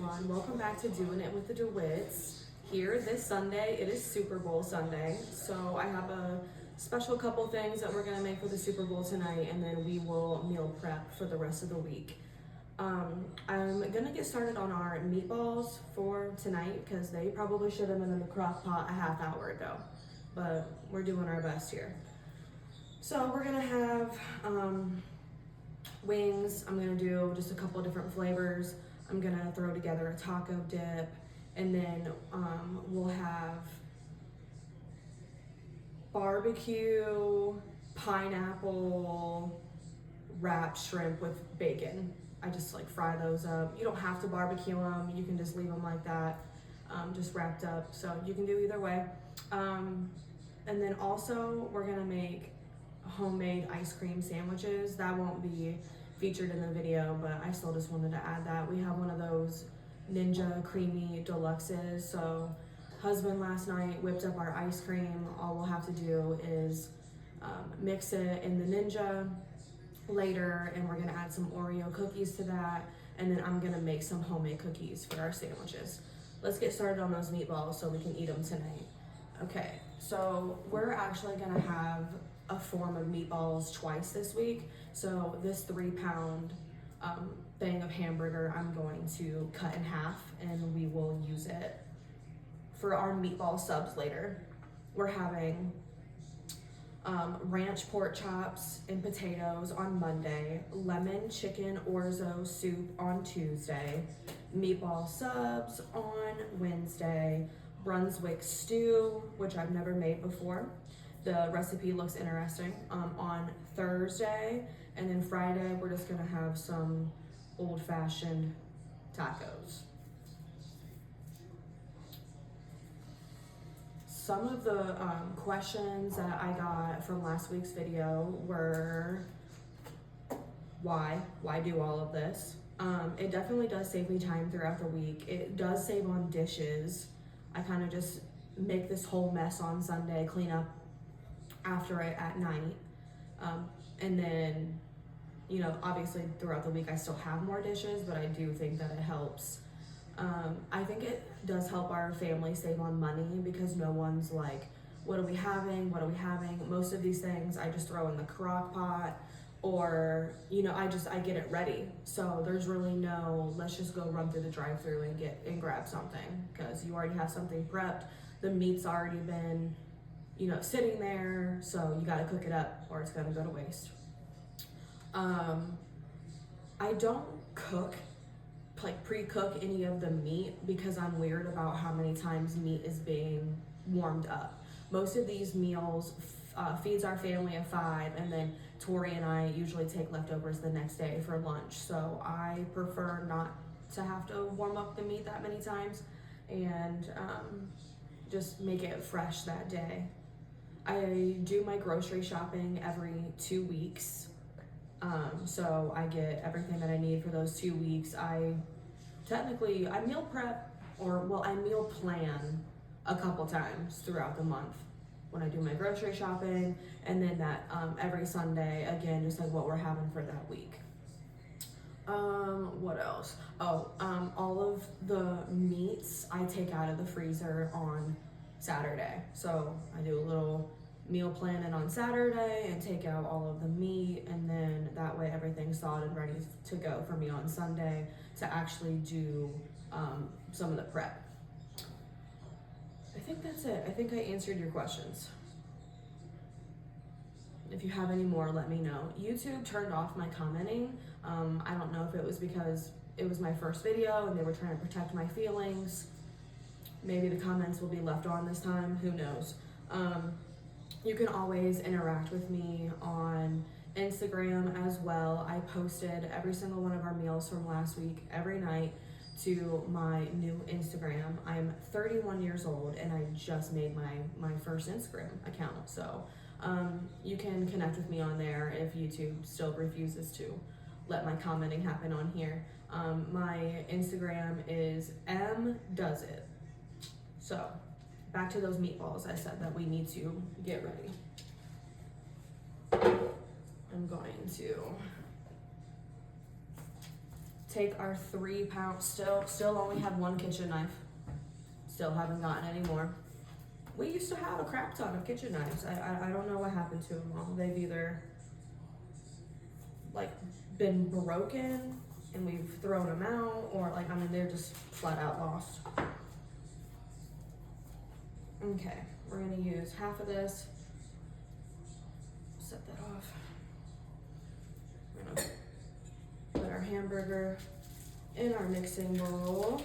everyone. Welcome back to Doing It with the DeWitts. Here this Sunday, it is Super Bowl Sunday, so I have a special couple things that we're gonna make for the Super Bowl tonight, and then we will meal prep for the rest of the week. I'm gonna get started on our meatballs for tonight because they probably should have been in the crock pot a half hour ago, but we're doing our best here. So we're gonna have wings. I'm gonna do just a couple different flavors. I'm gonna throw together a taco dip, and then we'll have barbecue, pineapple, wrapped shrimp with bacon. I just like fry those up. You don't have to barbecue them. You can just leave them like that, just wrapped up. So you can do either way. And then also we're gonna make homemade ice cream sandwiches. That won't be featured in the video, but I still just wanted to add that. We have one of those Ninja Creamy Deluxes. So husband last night whipped up our ice cream. All we'll have to do is mix it in the Ninja later, and we're gonna add some Oreo cookies to that, and then I'm gonna make some homemade cookies for our sandwiches. Let's get started on those meatballs so we can eat them tonight. Okay, so we're actually gonna have a form of meatballs twice this week. So this 3-pound thing of hamburger I'm going to cut in half, and we will use it for our meatball subs later. We're having ranch pork chops and potatoes on Monday, lemon chicken orzo soup on Tuesday, meatball subs on Wednesday, Brunswick stew, which I've never made before. The recipe looks interesting, on Thursday, and then Friday we're just gonna have some old-fashioned tacos. Some of the questions that I got from last week's video were, why do all of this? It definitely does save me time throughout the week. It does save on dishes. I kind of just make this whole mess on Sunday, clean up after it at night, and then, you know, obviously throughout the week I still have more dishes, but I do think that it helps. I think it does help our family save on money because no one's like, what are we having? Most of these things I just throw in the crock pot, or, you know, I get it ready. So there's really no, let's just go run through the drive-thru and grab something, because you already have something prepped. The meat's already been, you know, sitting there, so you gotta cook it up or it's gonna go to waste. I don't pre-cook any of the meat because I'm weird about how many times meat is being warmed up. Most of these meals feeds our family of 5, and then Tori and I usually take leftovers the next day for lunch. So I prefer not to have to warm up the meat that many times, and just make it fresh that day. I do my grocery shopping every 2 weeks. So I get everything that I need for those 2 weeks. I meal prep, I meal plan a couple times throughout the month when I do my grocery shopping, and then that every Sunday, again, just like what we're having for that week. What else? All of the meats I take out of the freezer on Saturday. So I do a little meal planning on Saturday and take out all of the meat, and then that way everything's thawed and ready to go for me on Sunday to actually do some of the prep. I think that's it. I think I answered your questions. If you have any more, let me know. YouTube turned off my commenting. I don't know if it was because it was my first video and they were trying to protect my feelings. Maybe the comments will be left on this time, who knows. You can always interact with me on Instagram as well. I posted every single one of our meals from last week every night to my new Instagram. I'm 31 years old and I just made my first Instagram account. So you can connect with me on there if YouTube still refuses to let my commenting happen on here. My Instagram is mdoesit. So back to those meatballs I said that we need to get ready. I'm going to take our 3 pound, still only have 1 kitchen knife. Still haven't gotten any more. We used to have a crap ton of kitchen knives. I don't know what happened to them all. They've either like been broken and we've thrown them out, or like, I mean, they're just flat out lost. Okay, we're gonna use half of this. Set that off. We're gonna put our hamburger in our mixing bowl.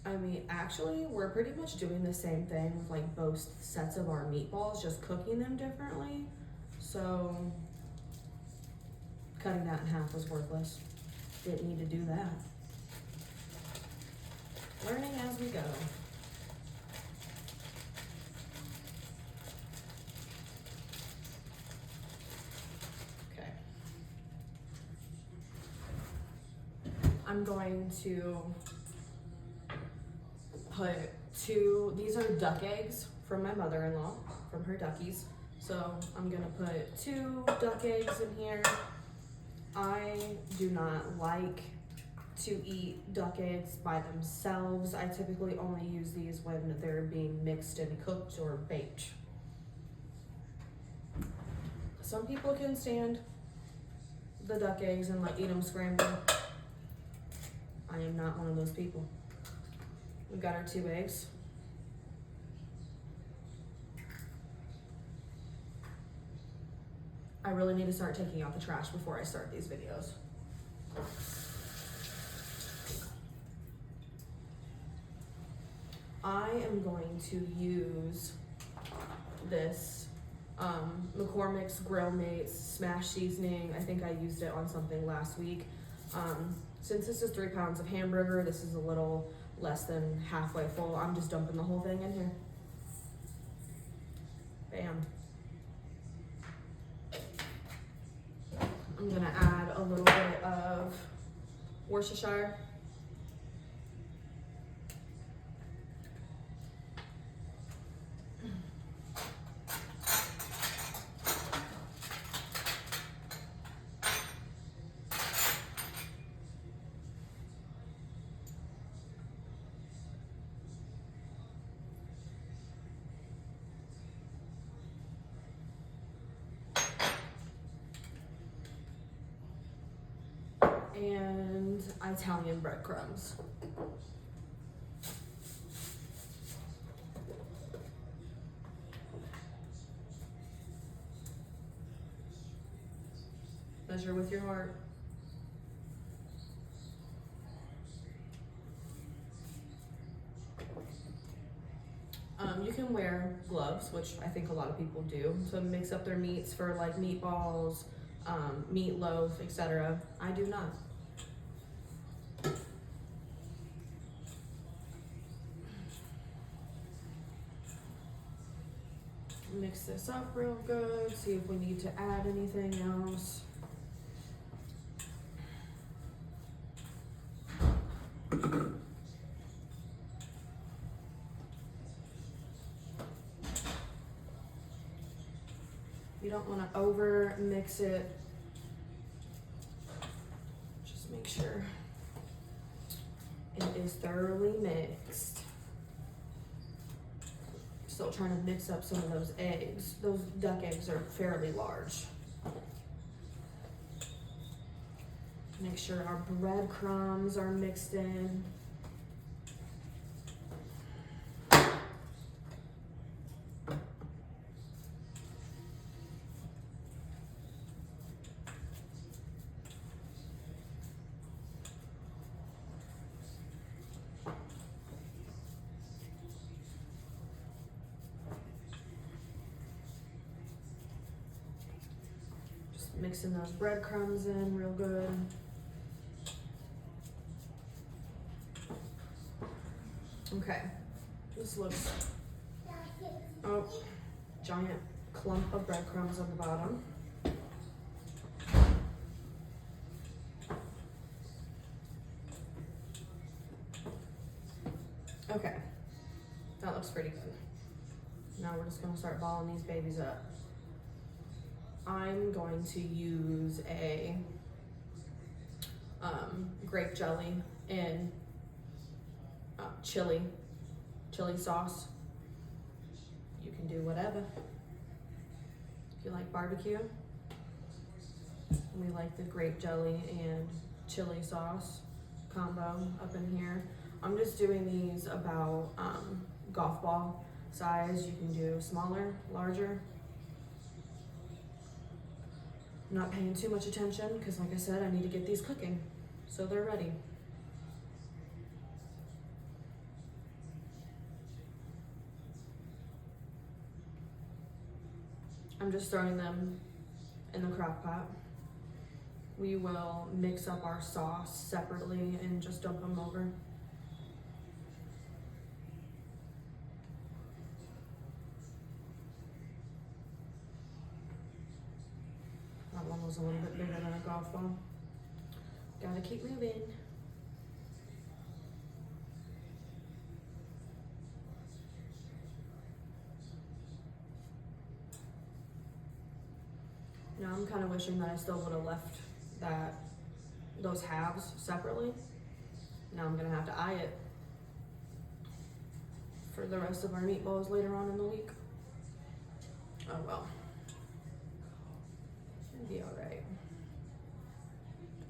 I mean, actually, we're pretty much doing the same thing with like both sets of our meatballs, just cooking them differently. So cutting that in half was worthless. Didn't need to do that. Learning as we go. Okay. I'm going to put 2, these are duck eggs from my mother-in-law, from her duckies. So I'm gonna put 2 duck eggs in here. I do not like to eat duck eggs by themselves. I typically only use these when they're being mixed and cooked or baked. Some people can stand the duck eggs and like eat them scrambled. I am not one of those people. We've got our 2 eggs. I really need to start taking out the trash before I start these videos. I am going to use this McCormick's Grill Mates Smash Seasoning. I think I used it on something last week. Since this is 3 pounds of hamburger, this is a little less than halfway full. I'm just dumping the whole thing in here. Bam. I'm gonna add a little bit of Worcestershire. And Italian breadcrumbs. Measure with your heart. You can wear gloves, which I think a lot of people do, to mix up their meats for like meatballs, meatloaf, etc. I do not. Mix this up real good, see if we need to add anything else. You don't want to over mix it. Just make sure it is thoroughly mixed. Still trying to mix up some of those eggs. Those duck eggs are fairly large. Make sure our breadcrumbs are mixed in. Mixing those breadcrumbs in real good. Okay, this looks, oh, giant clump of breadcrumbs on the bottom. Okay, that looks pretty good. Now we're just gonna start balling these babies up. I'm going to use a grape jelly and chili sauce. You can do whatever. If you like barbecue, we like the grape jelly and chili sauce combo up in here. I'm just doing these about golf ball size. You can do smaller, larger. I'm not paying too much attention because, like I said, I need to get these cooking so they're ready. I'm just throwing them in the crock pot. We will mix up our sauce separately and just dump them over. That one was a little bit bigger than a golf ball. Gotta keep moving. Now I'm kind of wishing that I still would have left those halves separately. Now I'm gonna have to eye it for the rest of our meatballs later on in the week. Oh well. Should be alright.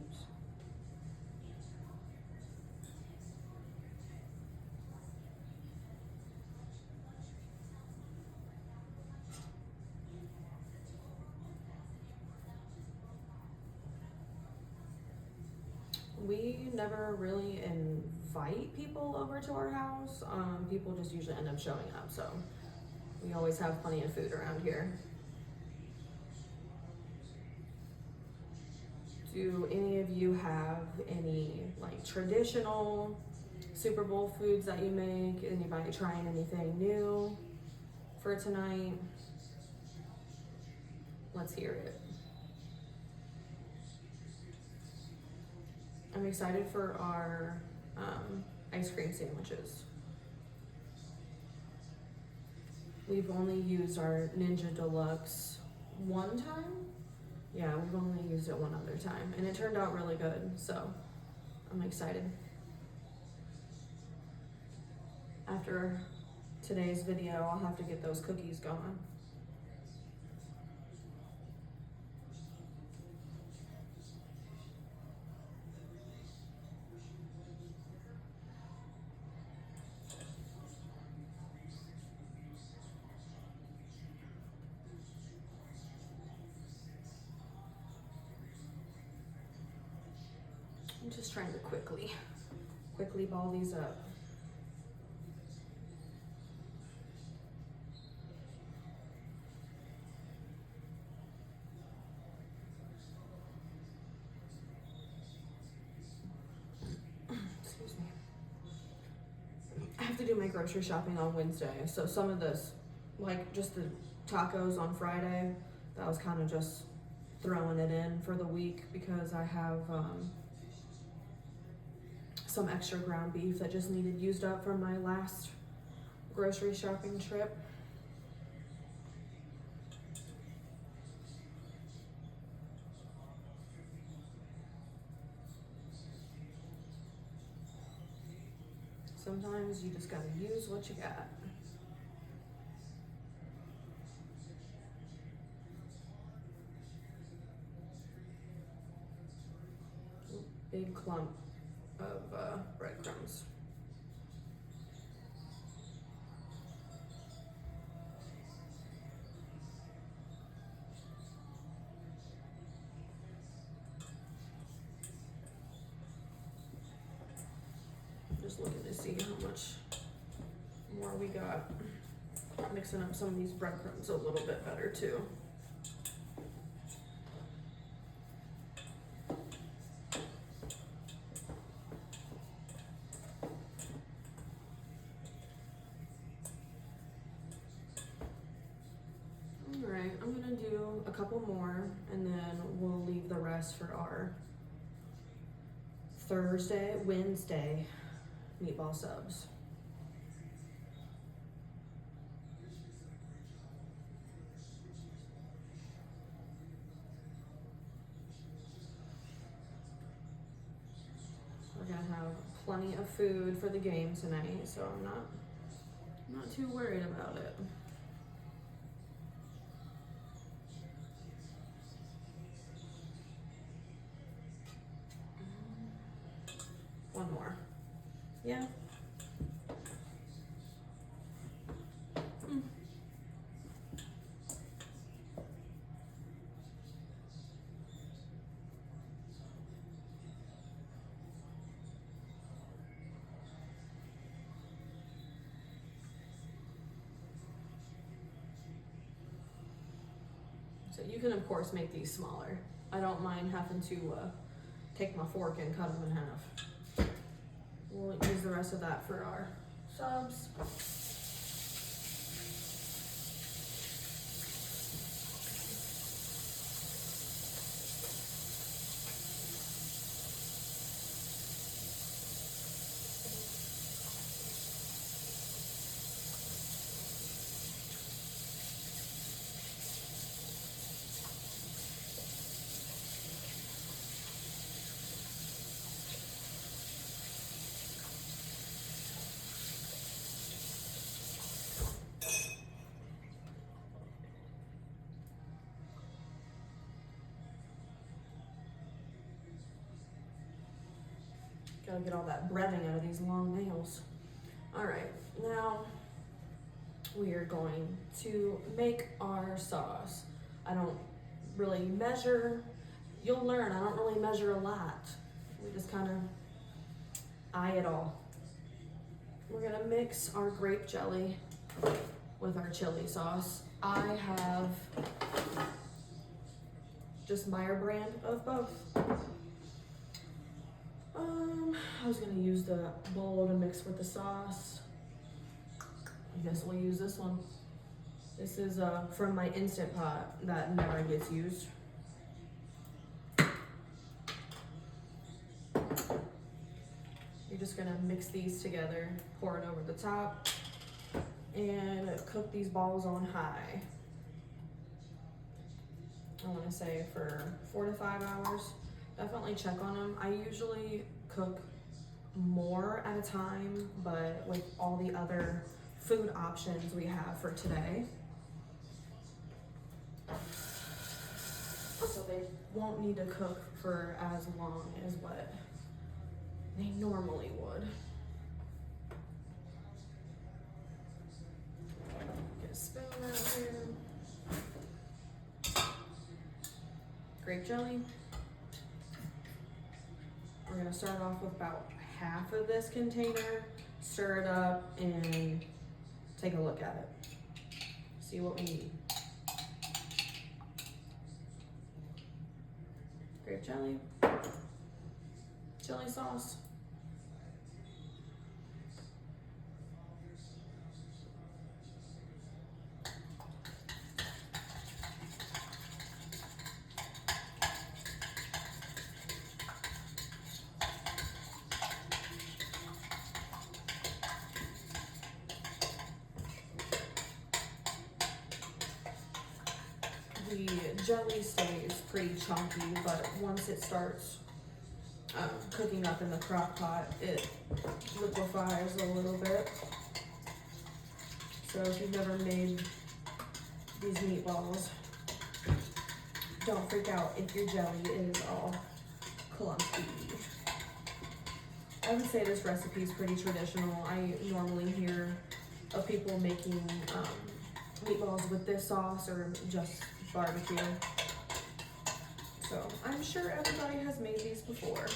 Oops. We never really invite people over to our house. People just usually end up showing up, so we always have plenty of food around here. Do any of you have any like traditional Super Bowl foods that you make? Anybody trying anything new for tonight? Let's hear it. I'm excited for our ice cream sandwiches. We've only used our Ninja Deluxe one time. Yeah, we've only used it one other time, and it turned out really good, so I'm excited. After today's video, I'll have to get those cookies going. I'm just trying to quickly ball these up. Excuse me. I have to do my grocery shopping on Wednesday, so some of this, like just the tacos on Friday, that was kind of just throwing it in for the week because I have some extra ground beef that just needed used up from my last grocery shopping trip. Sometimes you just gotta use what you got. Big clump of breadcrumbs. Just looking to see how much more we got. Mixing up some of these breadcrumbs a little bit better too. Alright, I'm gonna do a couple more and then we'll leave the rest for our Wednesday meatball subs. We're gonna have plenty of food for the game tonight, so I'm not too worried about it. One more. Yeah. So you can of course make these smaller. I don't mind having to take my fork and cut them in half. We'll use the rest of that for our subs. Gotta get all that breading out of these long nails. All right, now we are going to make our sauce. I don't really measure. You'll learn, I don't really measure a lot. We just kind of eye it all. We're gonna mix our grape jelly with our chili sauce. I have just Meyer brand of both. I was gonna use the bowl to mix with the sauce. I guess we'll use this one. This is from my Instant Pot that never gets used. You're just gonna mix these together, pour it over the top, and cook these balls on high. I wanna say for 4 to 5 hours. Definitely check on them. I usually cook more at a time, but with all the other food options we have for today, so they won't need to cook for as long as what they normally would. Get a spoon out here. Grape jelly. We're gonna start off with about half of this container, stir it up, and take a look at it. See what we need. Grape jelly, chili sauce, the jelly stays pretty chunky, but once it starts cooking up in the crock pot, it liquefies a little bit. So if you've never made these meatballs, don't freak out if your jelly is all clumpy. I would say this recipe is pretty traditional. I normally hear of people making meatballs with this sauce or just barbecue. So I'm sure everybody has made these before.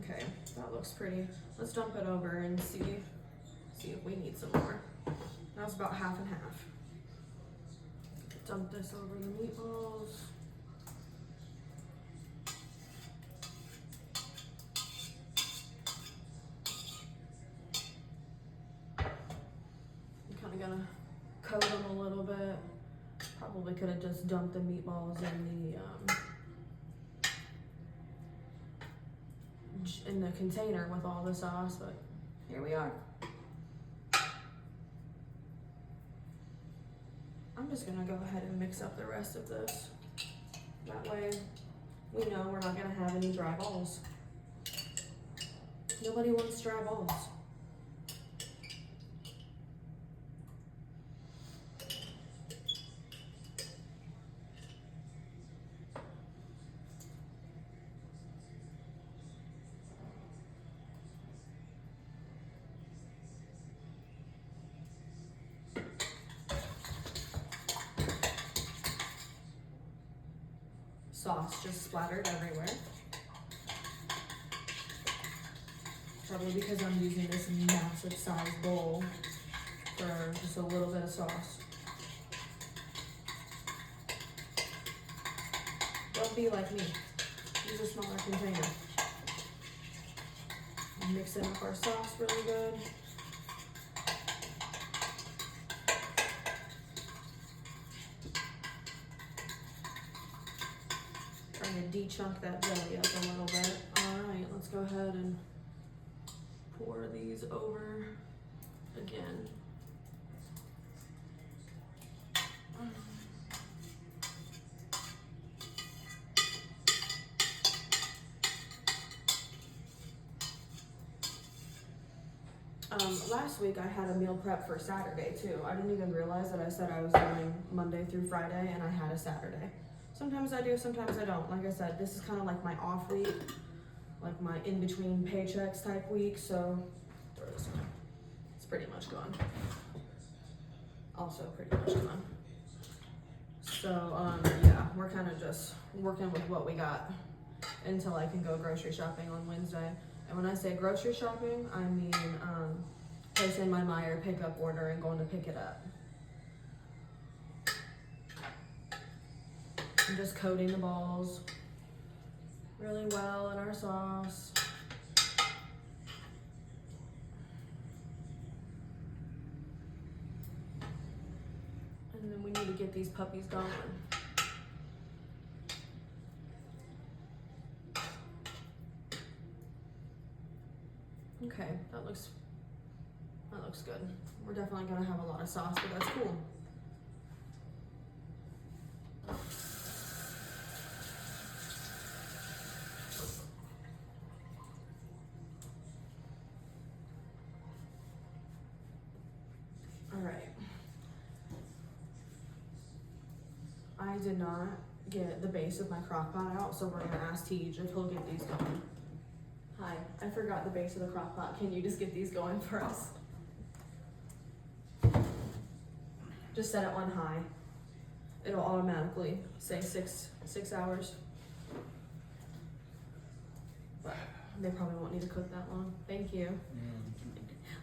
Okay, that looks pretty. Let's dump it over and see if we need some more. That was about half and half. Dump this over the meatballs. I'm kind of gonna coat them a little bit. Probably could have just dumped the meatballs in the container with all the sauce, but here we are. I'm just gonna go ahead and mix up the rest of this. That way we know we're not gonna have any dry balls. Nobody wants dry balls. Sauce just splattered everywhere. Probably because I'm using this massive size bowl for just a little bit of sauce. Don't be like me. Use a smaller container. Mixing up our sauce really good. Trying to de-chunk that jelly up a little bit. All right, let's go ahead and pour these over again. Last week I had a meal prep for Saturday too. I didn't even realize that I said I was doing Monday through Friday and I had a Saturday. Sometimes I do, sometimes I don't. Like I said, this is kind of like my off week, like my in-between paychecks type week, so throw this one. It's pretty much gone. Also pretty much gone. So, yeah, we're kind of just working with what we got until I can go grocery shopping on Wednesday. And when I say grocery shopping, I mean placing my Meijer pickup order and going to pick it up. I'm just coating the balls really well in our sauce. And then we need to get these puppies going. Okay, that looks good. We're definitely gonna have a lot of sauce, but that's cool. All right. I did not get the base of my crock pot out, so we're gonna ask Tej if he'll get these going. Hi, I forgot the base of the crock pot. Can you just get these going for us? Just set it on high. It'll automatically say six hours. But they probably won't need to cook that long. Thank you.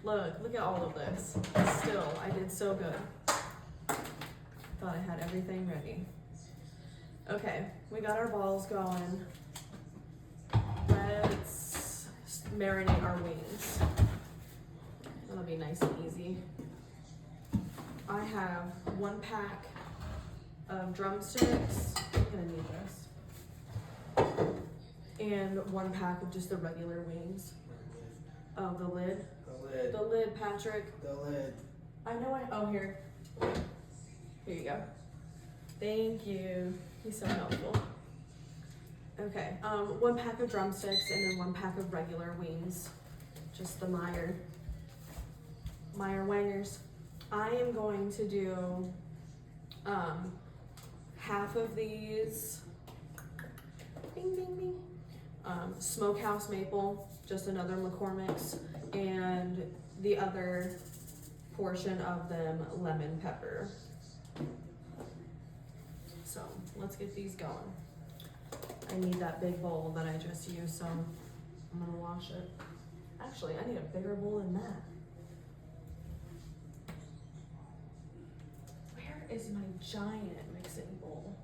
Look at all of this. Still, I did so good. Thought I had everything ready. Okay, we got our balls going. Let's marinate our wings. That'll be nice and easy. I have 1 pack of drumsticks. I'm gonna need this. And 1 pack of just the regular wings. Oh, the lid? The lid. The lid, Patrick. The lid. I know oh, here. Here you go. Thank you. He's so helpful. Okay, 1 pack of drumsticks and then 1 pack of regular wings. Just the Meijer wangers. I am going to do half of these bing, bing, bing, smokehouse maple, just another McCormick's, and the other portion of them lemon pepper. So let's get these going. I need that big bowl that I just used, so I'm gonna wash it. Actually, I need a bigger bowl than that. Where is my giant mixing bowl?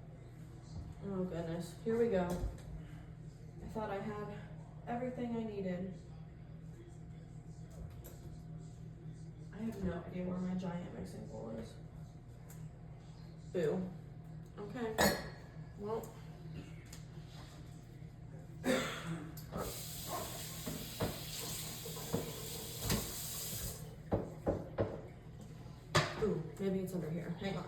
Oh goodness, here we go. I thought I had everything I needed. I have no idea where my giant mixing bowl is. Boo. Okay, well. Ooh, maybe it's under here. Hang on.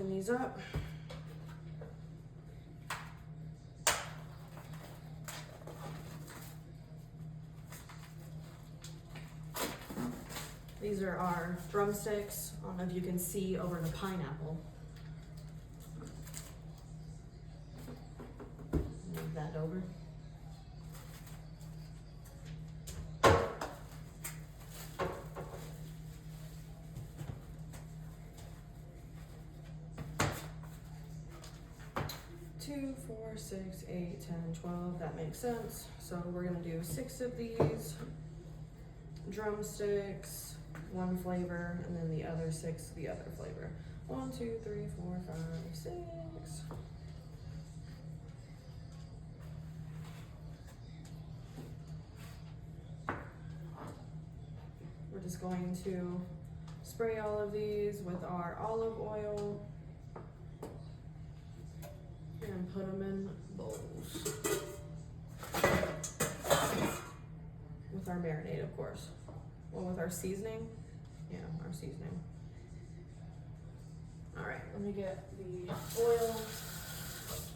open these up. These are our drumsticks. I don't know if you can see over the pineapple. Move that over. Two, 4, 6, 8, 10, 12, that makes sense. So we're gonna do 6 of these drumsticks, one flavor, and then the other 6, the other flavor. 1, 2, 3, 4, 5, 6. We're just going to spray all of these with our olive oil and put them in bowls with our marinade, of course. Well, with our seasoning, yeah, our seasoning. All right, let me get the oil.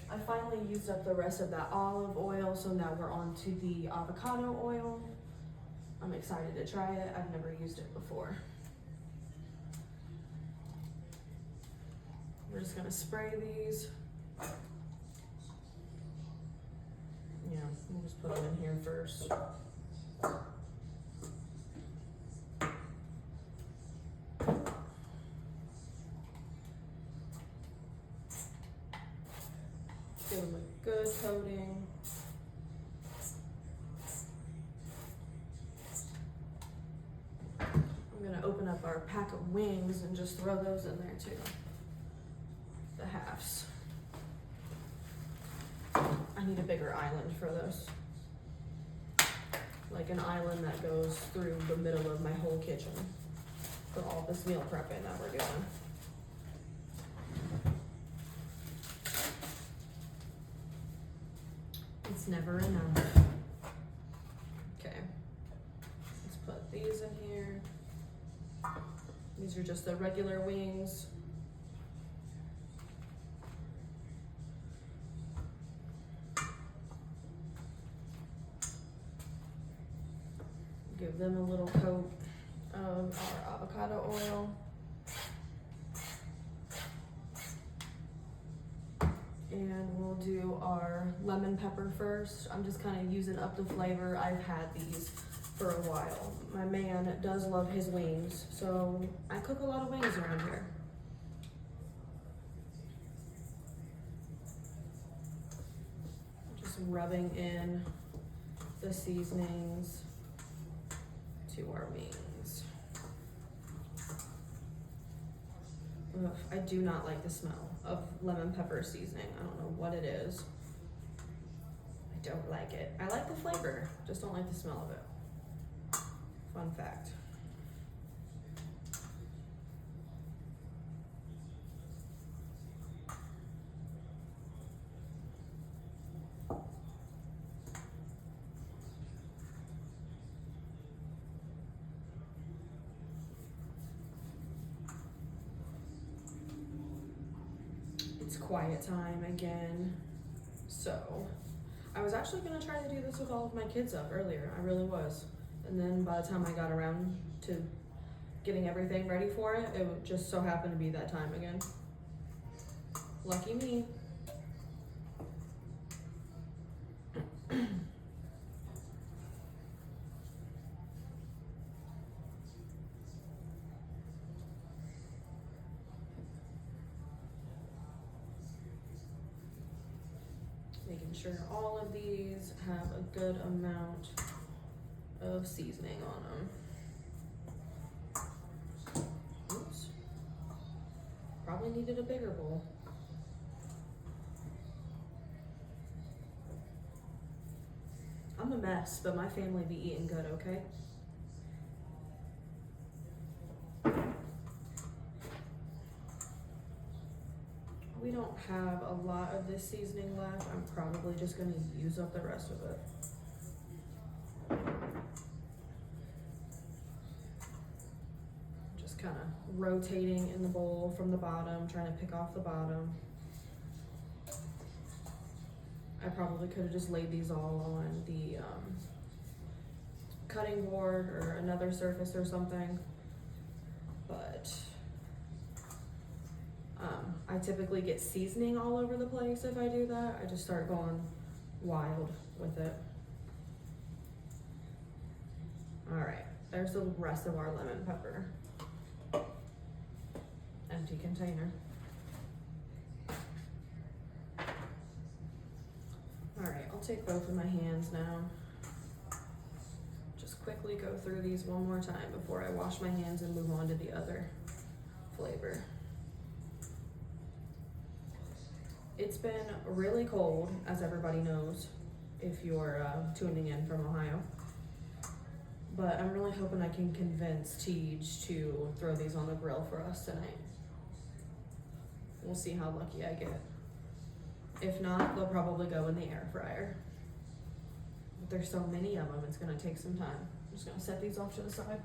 I finally used up the rest of that olive oil, so now we're on to the avocado oil. I'm excited to try it. I've never used it before. We're just gonna spray these. Yeah, we'll just put them in here first. Give them a good coating. I'm gonna open up our pack of wings and just throw those in there too. The halves. I need a bigger island for this. Like an island that goes through the middle of my whole kitchen for all this meal prepping that we're doing. It's never enough. Okay, let's put these in here. These are just the regular wings. Give them a little coat of our avocado oil. And we'll do our lemon pepper first. I'm just kind of using up the flavor. I've had these for a while. My man does love his wings, so I cook a lot of wings around here. Just rubbing in the seasonings to our wings. Ugh, I do not like the smell of lemon pepper seasoning. I don't know what it is. I don't like it. I like the flavor, just don't like the smell of it. Fun fact. It's quiet time again, so I was actually gonna try to do this with all of my kids up earlier. I really was. And then by the time I got around to getting everything ready for it, it just so happened to be that time again. Lucky me. Making sure all of these have a good amount of seasoning on them. Oops. Probably needed a bigger bowl. I'm a mess, but my family be eating good, okay? We don't have a lot of this seasoning left. I'm probably just gonna use up the rest of it. kind of rotating in the bowl from the bottom, trying to pick off the bottom. I probably could have just laid these all on the cutting board or another surface or something, but I typically get seasoning all over the place if I do that. I just start going wild with it. All right, there's the rest of our lemon pepper. Empty container. All right, I'll take both of my hands now. Just quickly go through these one more time before I wash my hands and move on to the other flavor. It's been really cold, as everybody knows, if you're tuning in from Ohio. But I'm really hoping I can convince Tej to throw these on the grill for us tonight. We'll see how lucky I get. If not, they'll probably go in the air fryer. But there's so many of them, it's gonna take some time. I'm just gonna set these off to the side.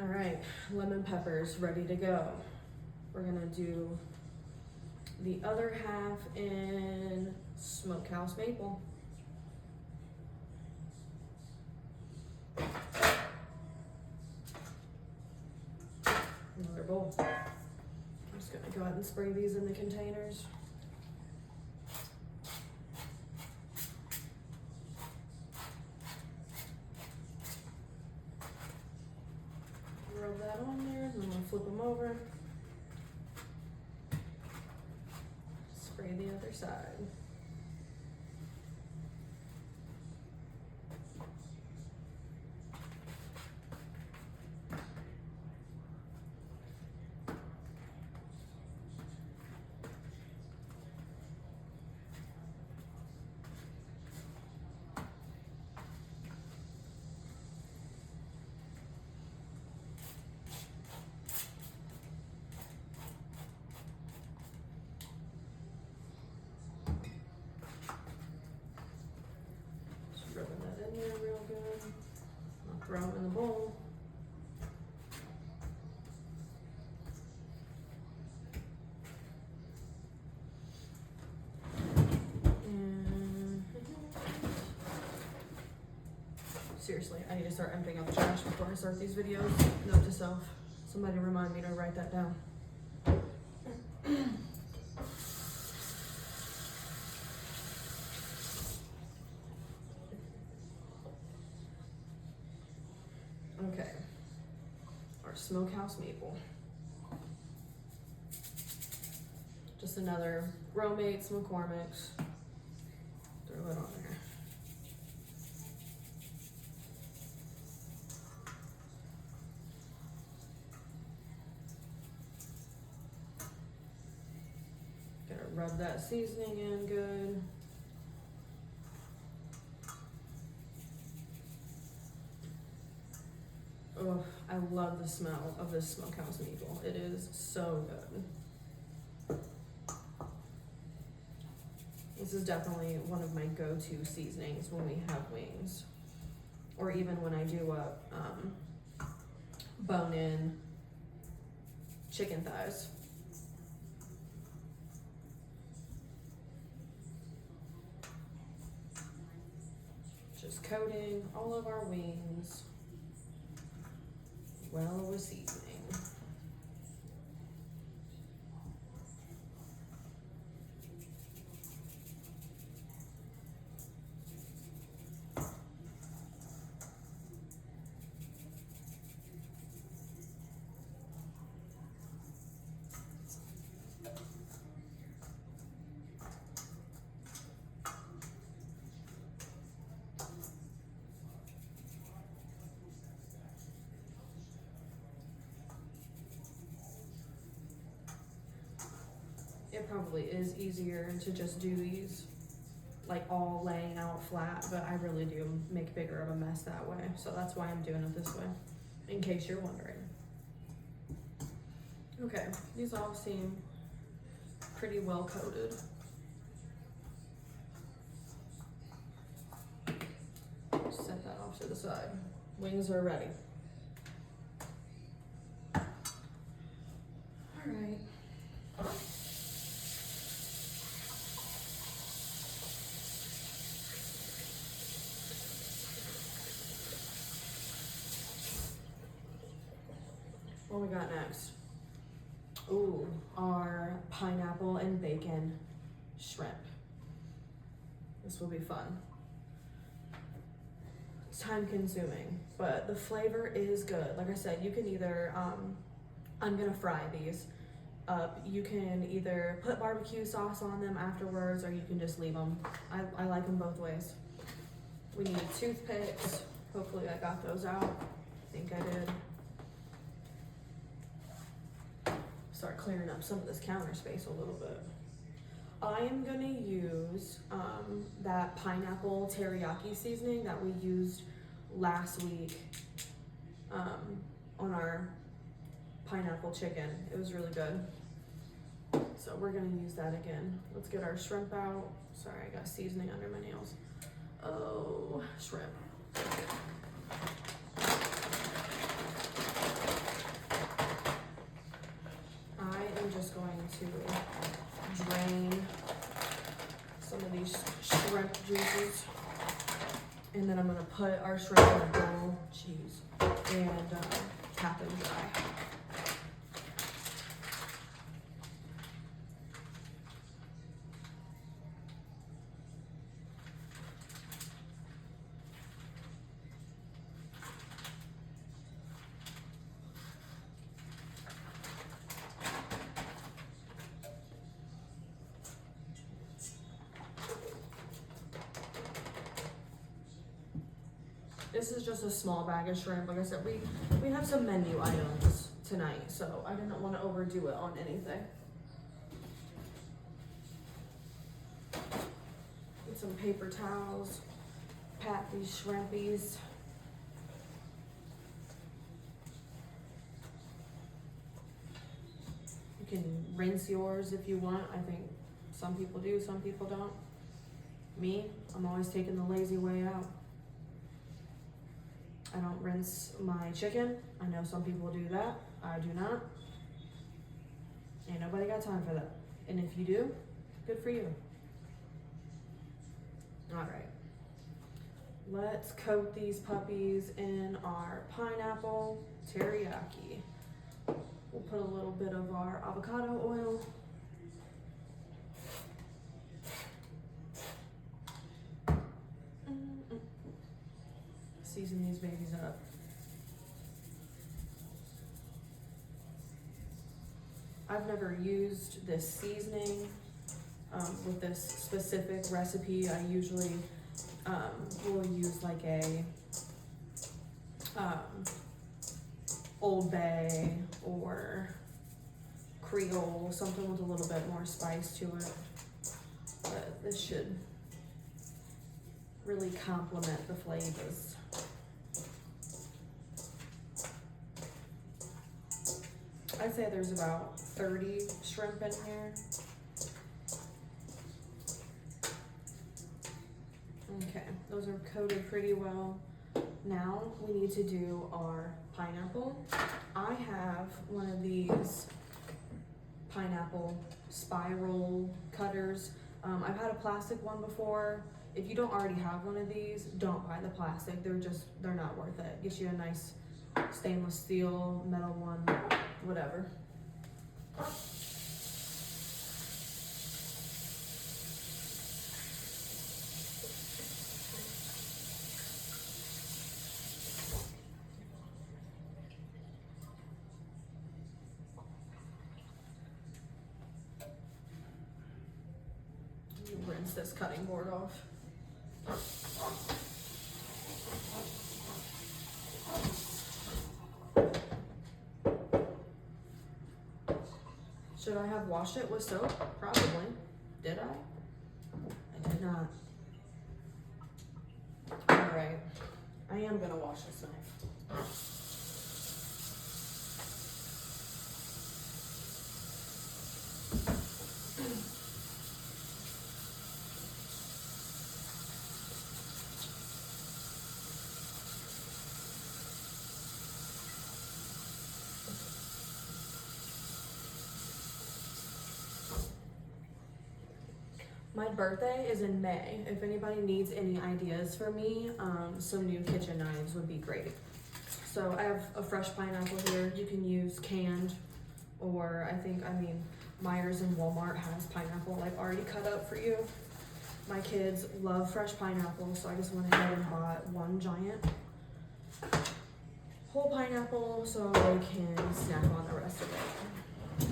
All right, lemon peppers ready to go. We're gonna do the other half in Smokehouse Maple. Another bowl. I'm just gonna go ahead and spray these in the containers. Rub that on there, and I'm gonna flip them over. Spray the other side. Rubbing that in there real good. I'll throw them in the bowl. And seriously, I need to start emptying out the trash before I start these videos. Note to self, somebody remind me to write that down. Okay, our Smokehouse Maple. Just another Growmates McCormick's. Throw it on there. Gotta rub that seasoning in good. Oh, I love the smell of this Smokehouse Maple. It is so good. This is definitely one of my go-to seasonings when we have wings, or even when I do a bone-in chicken thighs. Just coating all of our wings well with seasoning. It probably is easier to just do these like all laying out flat, but I really do make bigger of a mess that way. So that's why I'm doing it this way, in case you're wondering. Okay, these all seem pretty well coated. Set that off to the side. Wings are ready. All right. What we got next? Ooh, our pineapple and bacon shrimp. This will be fun. It's time consuming, but the flavor is good. Like I said, you can either, I'm gonna fry these up. You can either put barbecue sauce on them afterwards, or you can just leave them. I like them both ways. We need toothpicks. Hopefully I got those out. I think I did. Start clearing up some of this counter space a little bit. I am gonna use that pineapple teriyaki seasoning that we used last week on our pineapple chicken. It was really good. So we're gonna use that again. Let's get our shrimp out. Sorry, I got seasoning under my nails. Oh, shrimp. I'm just going to drain some of these shrimp juices, and then I'm going to put our shrimp in a bowl, and tap them dry. This is just a small bag of shrimp. Like I said, we have some menu items tonight, so I didn't want to overdo it on anything. Get some paper towels, pat these shrimpies. You can rinse yours if you want. I think some people do, some people don't. Me, I'm always taking the lazy way out. I don't rinse my chicken. I know some people do that. I do not. Ain't nobody got time for that. And if you do, good for you. All right. Let's coat these puppies in our pineapple teriyaki. We'll put a little bit of our avocado oil. Season these babies up. I've never used this seasoning with this specific recipe. I usually will use like a Old Bay or Creole, something with a little bit more spice to it. But this should really complement the flavors. I'd say there's about 30 shrimp in here. Okay, those are coated pretty well. Now we need to do our pineapple. I have one of these pineapple spiral cutters. I've had a plastic one before. If you don't already have one of these, don't buy the plastic. They're not worth it. Get you a nice stainless steel, metal one, whatever. Rinse this cutting board off. Should I have washed it with soap? Probably. Did I? I did not. All right, I am gonna wash this knife. My birthday is in May. If anybody needs any ideas for me, some new kitchen knives would be great. So I have a fresh pineapple here. You can use canned, or I mean, Myers and Walmart has pineapple like already cut up for you. My kids love fresh pineapple, so I just went ahead and bought one giant whole pineapple so they can snack on the rest of it.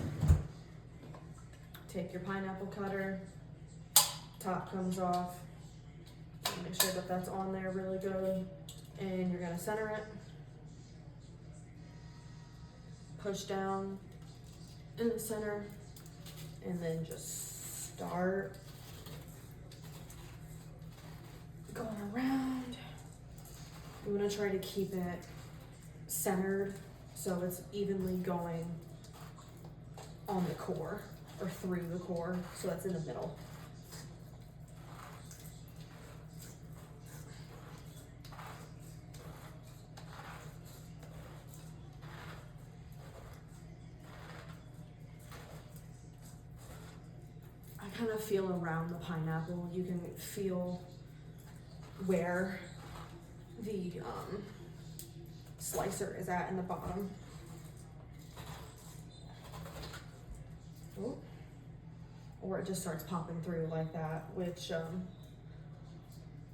Take your pineapple cutter, top comes off, make sure that that's on there really good, and you're gonna center it, push down in the center, and then just start going around. You want to try to keep it centered so it's evenly going on the core or through the core, so that's in the middle. I kind of feel around the pineapple. You can feel where the slicer is at in the bottom. Ooh. Or it just starts popping through like that, which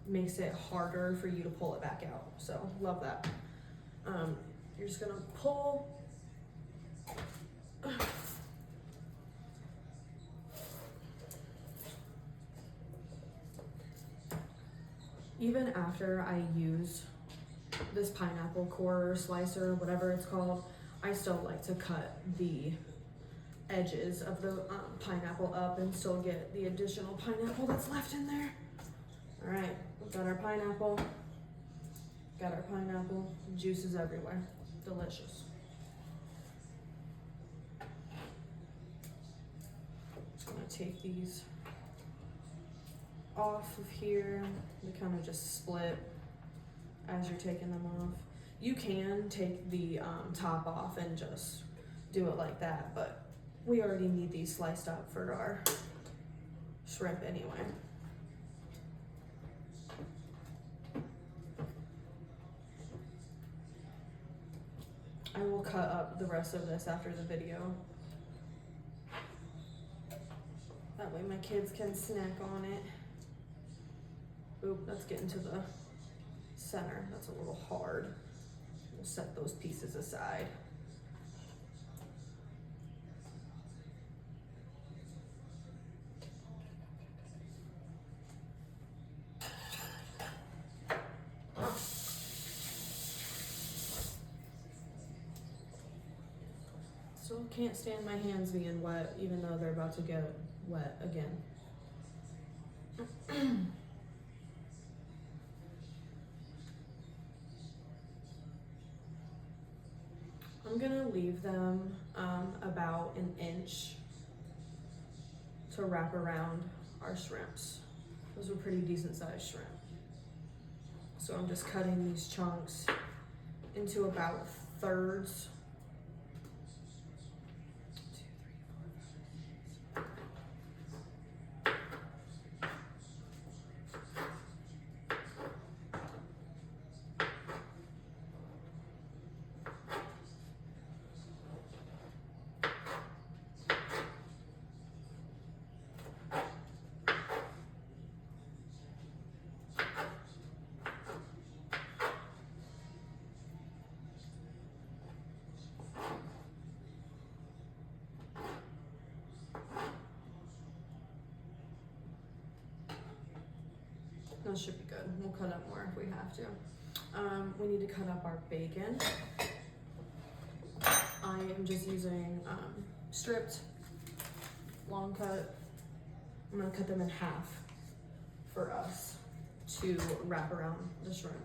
makes it harder for you to pull it back out. So love that. You're just gonna pull. Even after I use this pineapple core slicer, whatever it's called, I still like to cut the edges of the pineapple up and still get the additional pineapple that's left in there. All right, we've got our pineapple. Juices everywhere, delicious. Just gonna take these off of here. They kind of just split as you're taking them off. You can take the top off and just do it like that, but we already need these sliced up for our shrimp anyway. I will cut up the rest of this after the video. That way my kids can snack on it. Oop, that's getting to the center. That's a little hard. We'll set those pieces aside. Still can't stand my hands being wet, even though they're about to get wet again. I'm gonna leave them about an inch to wrap around our shrimps. Those are pretty decent sized shrimp. So I'm just cutting these chunks into about thirds. 2, 3, 4, 5, 6. That should be good. We'll cut up more if we have to. We need to cut up our bacon. I am just using stripped, long cut. I'm gonna cut them in half for us to wrap around the shrimp.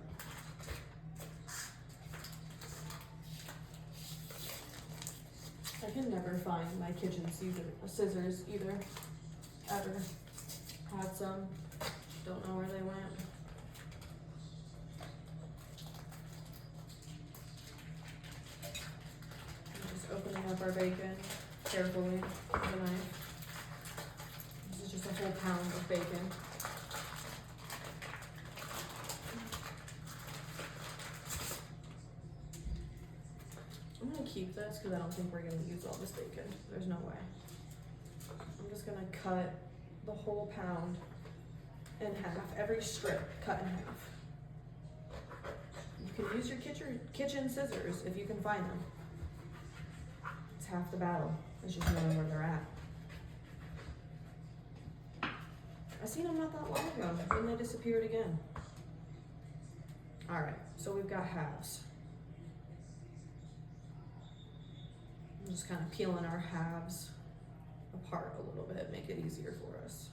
I can never find my kitchen scissors either. Ever. Had some. Don't know where they went. I'm just opening up our bacon carefully with a knife. This is just a whole pound of bacon. I'm gonna keep this because I don't think we're gonna use all this bacon. There's no way. I'm just gonna cut the whole pound in half. Every strip cut in half. You can use your kitchen scissors if you can find them. It's half the battle. It's just knowing where they're at. I seen them not that long ago, then they disappeared again. All right, so we've got halves. I'm just kind of peeling our halves apart a little bit, make it easier for us.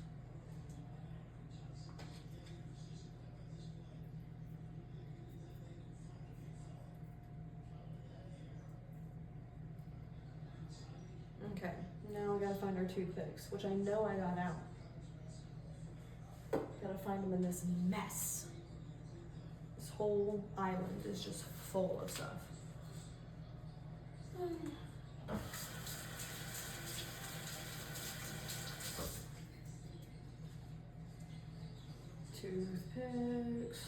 Okay, now we gotta find our toothpicks, which I know I got out. Gotta find them in this mess. This whole island is just full of stuff. Toothpicks.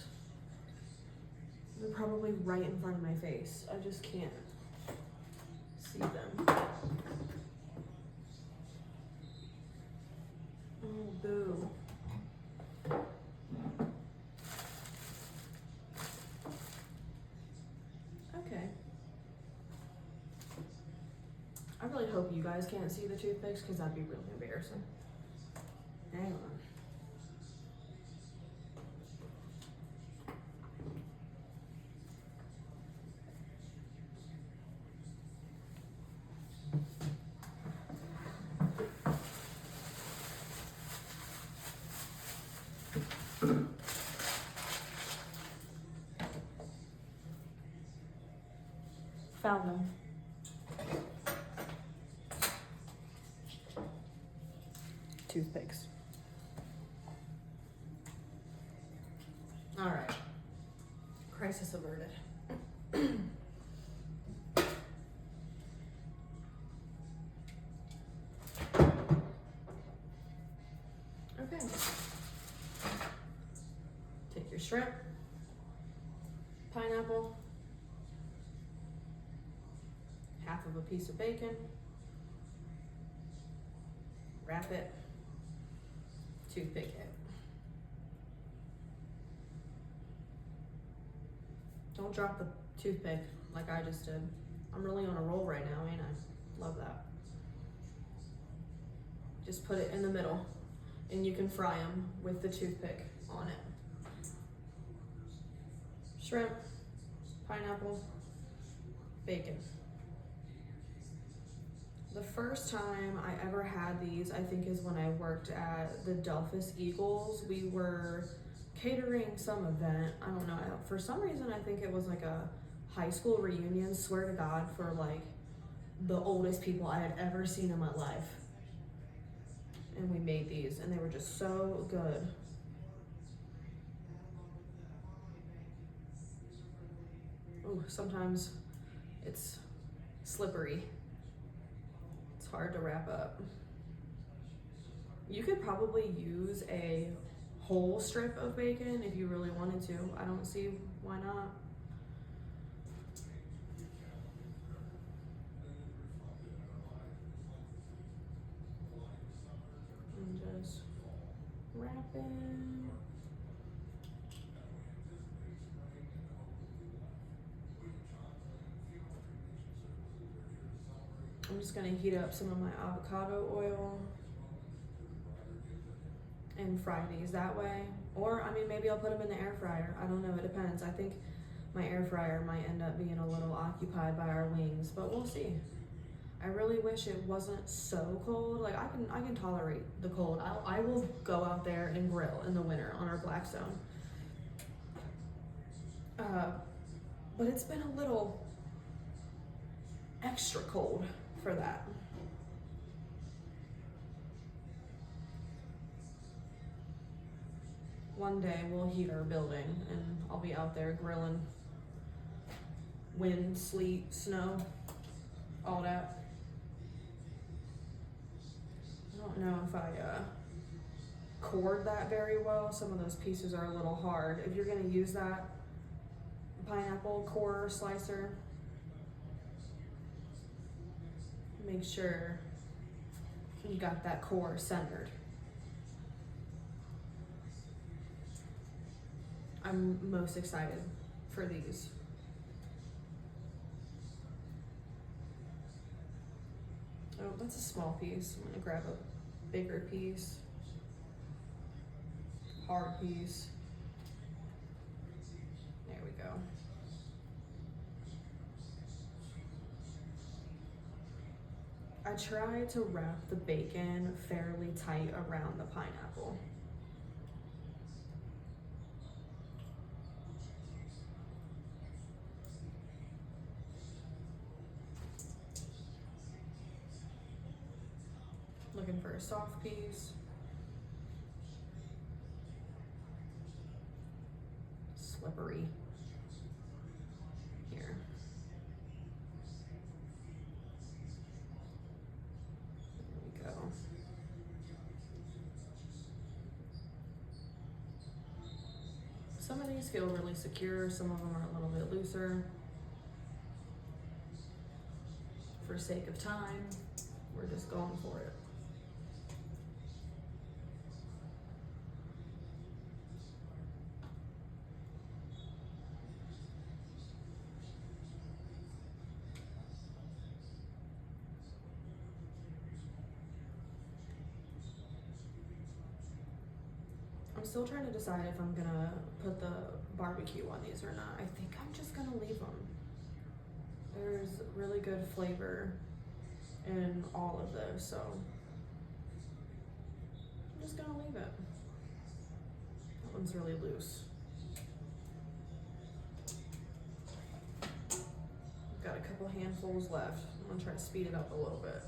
They're probably right in front of my face. I just can't see them. Oh, boo. Okay. I really hope you guys can't see the toothpicks because that'd be really embarrassing. Hang on. Found them. Toothpicks. All right. Crisis averted. Okay. Take your shrimp, pineapple, half of a piece of bacon, wrap it, toothpick it. Don't drop the toothpick like I just did. I'm really on a roll right now, ain't I? Love that. Just put it in the middle and you can fry them with the toothpick on it. Shrimp, pineapple, bacon. The first time I ever had these, I think, is when I worked at the Delphus Eagles. We were catering some event. I don't know. For some reason, I think it was like a high school reunion. Swear to God, for like the oldest people I had ever seen in my life. And we made these, and they were just so good. Ooh, sometimes it's slippery. It's hard to wrap up. You could probably use a whole strip of bacon if you really wanted to. I don't see why not. And just wrap it. I'm just gonna heat up some of my avocado oil and fry these that way. Or, I mean, maybe I'll put them in the air fryer. I don't know, it depends. I think my air fryer might end up being a little occupied by our wings, but we'll see. I really wish it wasn't so cold. Like, I can tolerate the cold. I will go out there and grill in the winter on our Blackstone. But it's been a little extra cold for that. One day we'll heat our building and I'll be out there grilling. Wind, sleet, snow, all that. I don't know if I cored that very well. Some of those pieces are a little hard. If you're gonna use that pineapple core slicer, make sure you got that core centered. I'm most excited for these. Oh, that's a small piece. I'm gonna grab a bigger piece. Hard piece. There we go. I try to wrap the bacon fairly tight around the pineapple. Looking for a soft piece. Slippery. Here. There we go. Some of these feel really secure, some of them are a little bit looser. For sake of time, we're just going for it. I'm still trying to decide if I'm gonna put the barbecue on these or not. I think I'm just gonna leave them. There's really good flavor in all of this, so I'm just gonna leave it. That one's really loose. I've got a couple handfuls left. I'm gonna try to speed it up a little bit.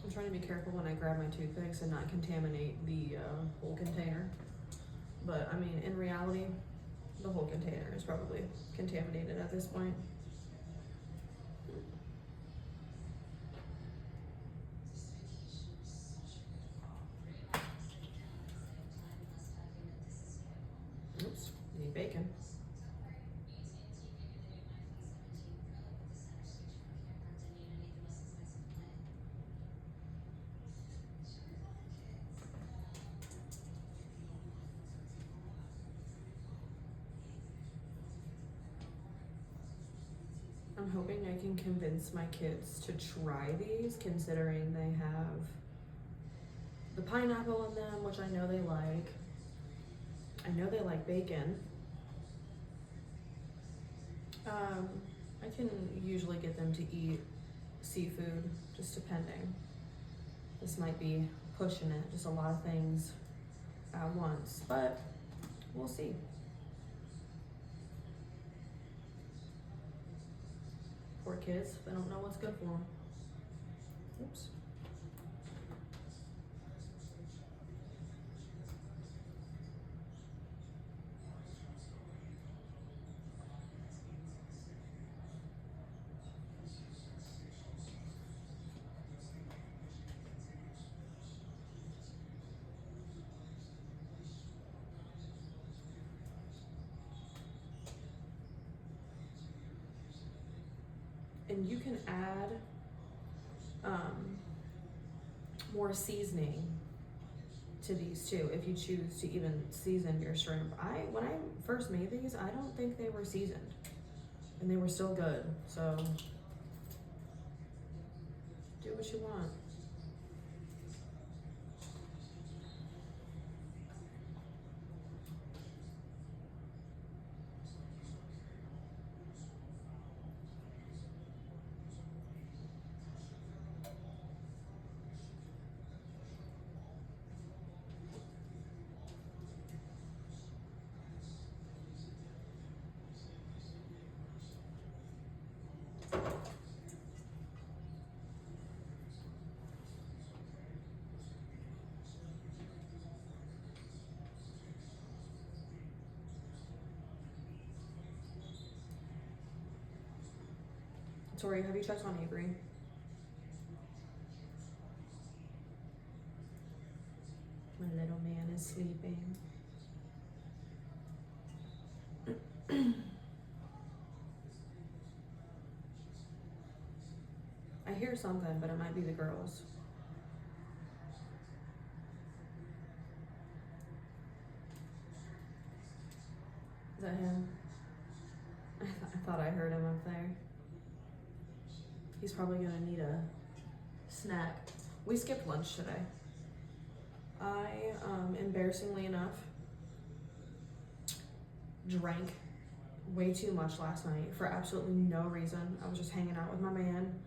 I'm trying to be careful when I grab my toothpicks and not contaminate the whole container. But I mean, in reality, the whole container is probably contaminated at this point. Oops, need bacon. I'm hoping I can convince my kids to try these, considering they have the pineapple in them, which I know they like. I know they like bacon. I can usually get them to eat seafood, just depending. This might be pushing it, just a lot of things at once, but we'll see. Poor kids, they don't know what's good for them. Oops. And you can add more seasoning to these too, if you choose to even season your shrimp. When I first made these, I don't think they were seasoned. and they were still good. So do what you want. Tori, have you checked on Avery? My little man is sleeping. I hear something, but it might be the girls. Is that him? I thought I heard him up there. He's probably gonna need a snack. We skipped lunch today. I, embarrassingly enough, drank way too much last night for absolutely no reason. I was just hanging out with my man,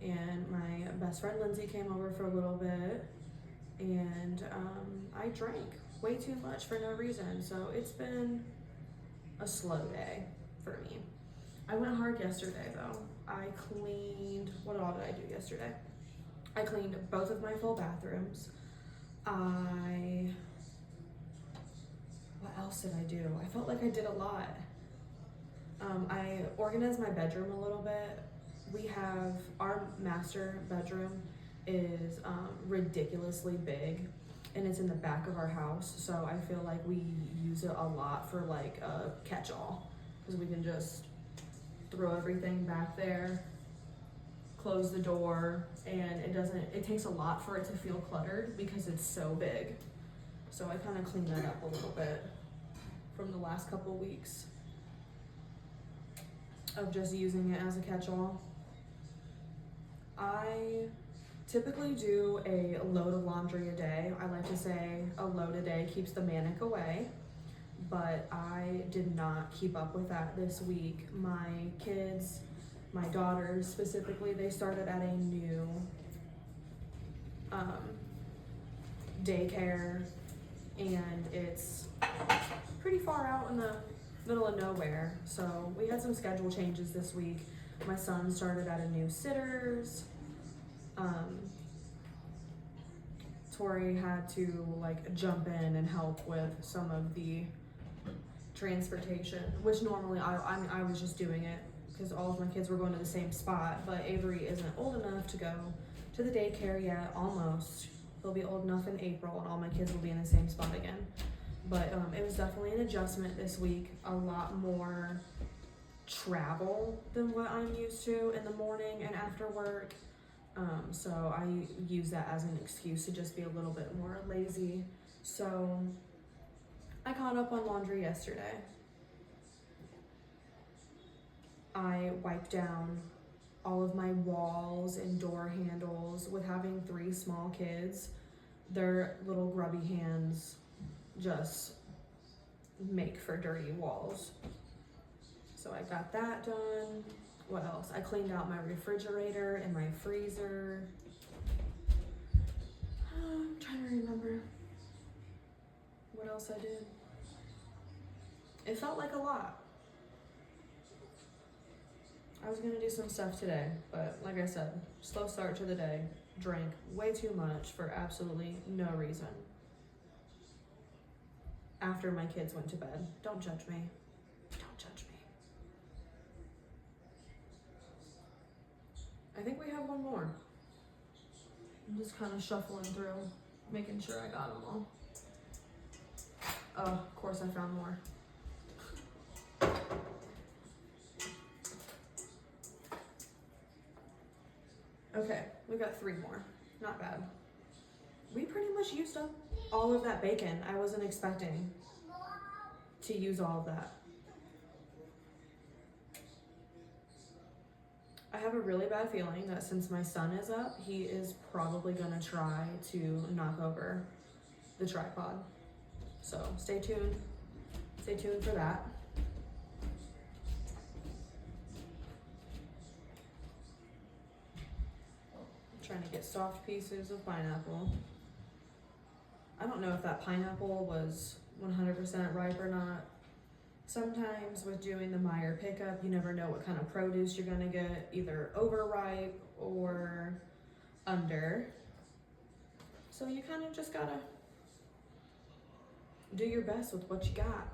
and my best friend Lindsay came over for a little bit, and I drank way too much for no reason. So it's been a slow day for me. I went hard yesterday though. I cleaned, what all did I do yesterday? I cleaned both of my full bathrooms. What else did I do? I felt like I did a lot. I organized my bedroom a little bit. We have, our master bedroom is ridiculously big, and it's in the back of our house, so I feel like we use it a lot for like a catch-all, because we can just throw everything back there, close the door, and it takes a lot for it to feel cluttered because it's so big. So I kind of cleaned that up a little bit from the last couple weeks of just using it as a catch-all. I typically do a load of laundry a day. I like to say a load a day keeps the manic away, but I did not keep up with that this week. My kids, my daughters specifically, they started at a new daycare, and it's pretty far out in the middle of nowhere. So we had some schedule changes this week. My son started at a new sitters. Tori had to like jump in and help with some of the transportation, which normally I was just doing it because all of my kids were going to the same spot, but Avery isn't old enough to go to the daycare yet, almost. He'll be old enough in April and all my kids will be in the same spot again. But it was definitely an adjustment this week, a lot more travel than what I'm used to in the morning and after work. So I use that as an excuse to just be a little bit more lazy. So I caught up on laundry yesterday. I wiped down all of my walls and door handles. With having 3 small kids, their little grubby hands just make for dirty walls. So I got that done. What else? I cleaned out my refrigerator and my freezer. I'm trying to remember what else I did. It felt like a lot. I was gonna do some stuff today, but like I said, slow start to the day. Drank way too much for absolutely no reason. After my kids went to bed. Don't judge me. Don't judge me. I think we have one more. I'm just kind of shuffling through, making sure I got them all. Oh, of course I found more. Okay, we got 3 more. Not bad. We pretty much used up all of that bacon. I wasn't expecting to use all of that. have a really bad feeling that since my son is up, he is probably gonna try to knock over the tripod. So stay tuned. Stay tuned for that. I'm trying to get soft pieces of pineapple. I don't know if that pineapple was 100% ripe or not. Sometimes with doing the Meijer pickup, you never know what kind of produce you're gonna get, either overripe or under. So you kind of just gotta do your best with what you got.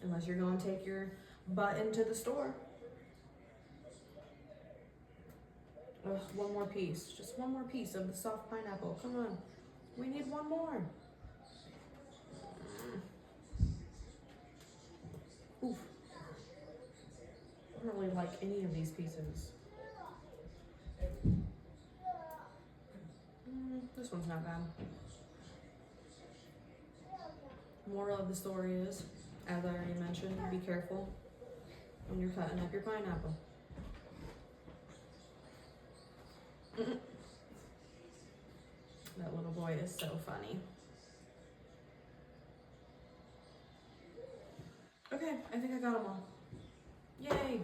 Unless you're gonna take your butt into the store. Ugh, one more piece, just one more piece of the soft pineapple. Come on, we need one more. Oof. I don't really like any of these pieces. This one's not bad. Moral of the story is, as I already mentioned, be careful when you're cutting up your pineapple. That little boy is so funny. Okay, I think I got them all. Yay!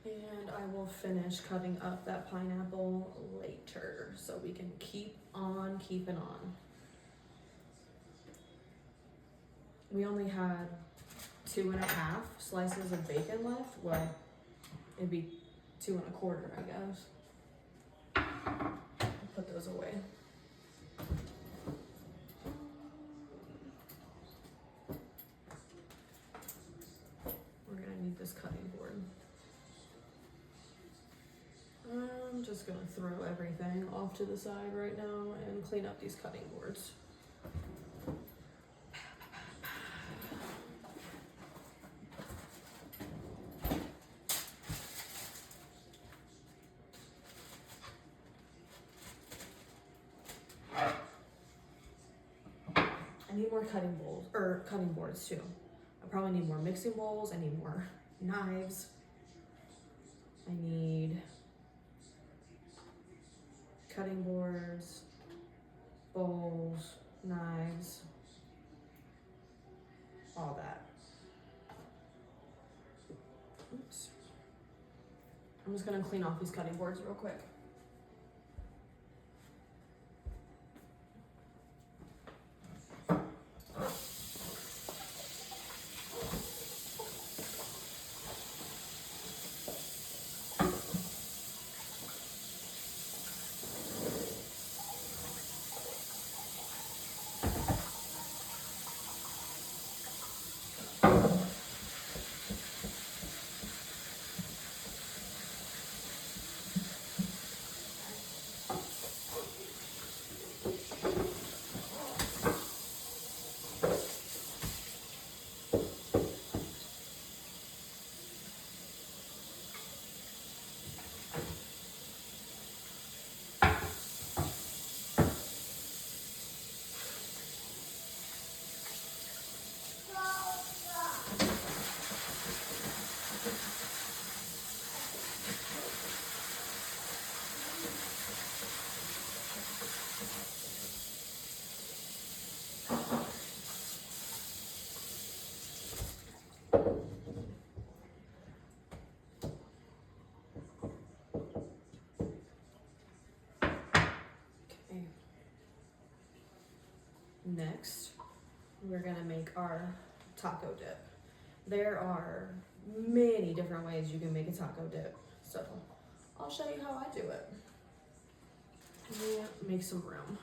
And I will finish cutting up that pineapple later so we can keep on keeping on. We only had 2.5 slices of bacon left. Well, it'd be 2 1/4, I guess. I'll put those away. We're gonna need this cutting board. I'm just gonna throw everything off to the side right now and clean up these cutting boards. I need more cutting bowls, or cutting boards too. I probably need more mixing bowls. I need more knives. I need cutting boards, bowls, knives, all that. Oops. I'm just gonna clean off these cutting boards real quick. Next, we're gonna make our taco dip. There are many different ways you can make a taco dip, so I'll show you how I do it. And make some room.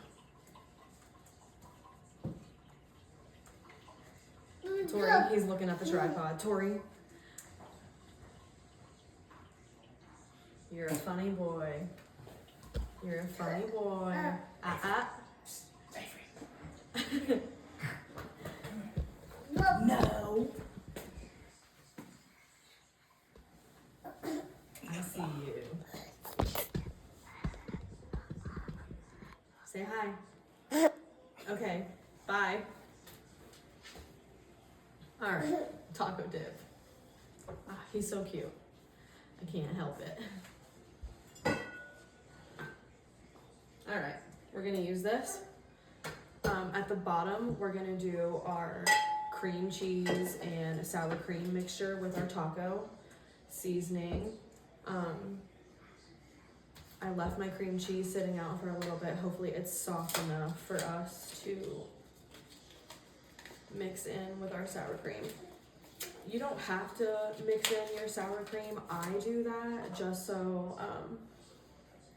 Tori, he's looking at the tripod. Tori, you're a funny boy. You're a funny boy. No. I see you. Say hi. Okay, bye. All right, taco dip. Ah, he's so cute. I can't help it. All right, we're gonna use this. At the bottom, we're gonna do our cream cheese and sour cream mixture with our taco seasoning. I left my cream cheese sitting out for a little bit. Hopefully it's soft enough for us to mix in with our sour cream. You don't have to mix in your sour cream. I do that just so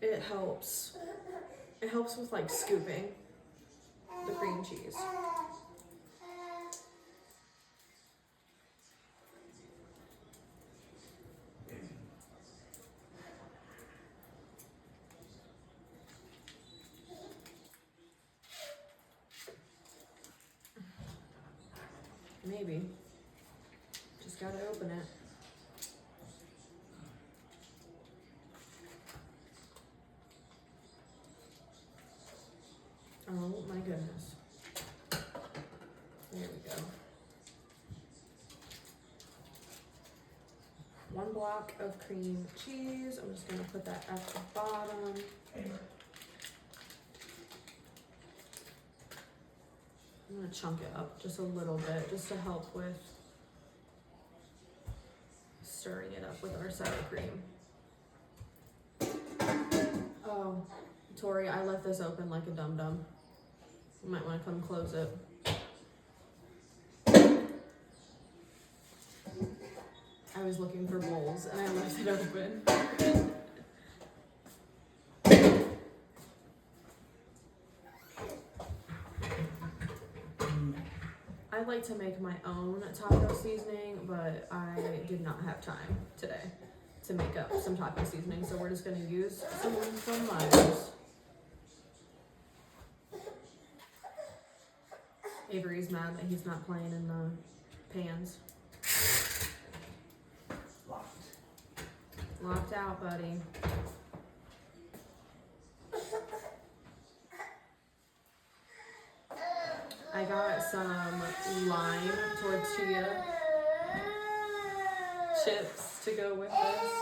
it helps. It helps with like scooping the cream cheese. Maybe. Just gotta open it. Oh my goodness. There we go. 1 block of cream cheese. I'm just gonna put that at the bottom. I'm gonna chunk it up just a little bit just to help with stirring it up with our sour cream. Oh, Tori, I left this open like a dum-dum. You might want to come close it. I was looking for bowls and I left it open. I like to make my own taco seasoning, but I did not have time today to make up some taco seasoning, so we're just gonna use some from Myers. Avery's mad that he's not playing in the pans. Locked out, buddy. I got some lime tortilla chips to go with this.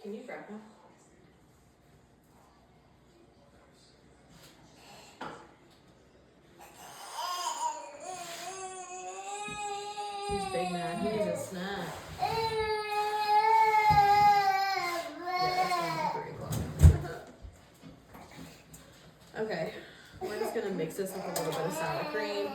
Can you grab them? He's big man. He needs a snack. Yeah, it's only 3 o'clock. Okay, we're just gonna mix this with a little bit of sour cream.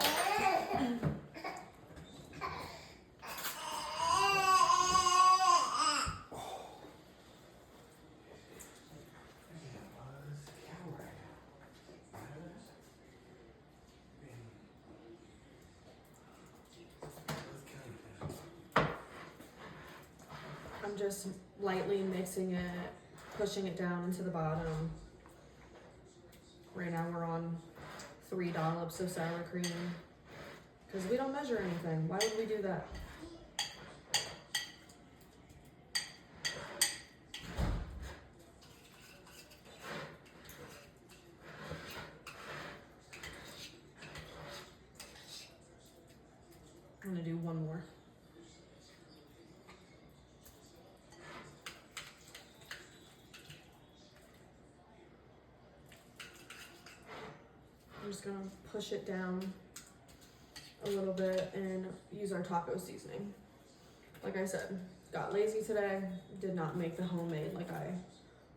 I'm just lightly mixing it, pushing it down into the bottom. Right now we're on 3 dollops of sour cream because we don't measure anything. Why would we do that? I'm gonna do one more. I'm just gonna push it down a little bit and use our taco seasoning. Like I said, got lazy today, did not make the homemade like I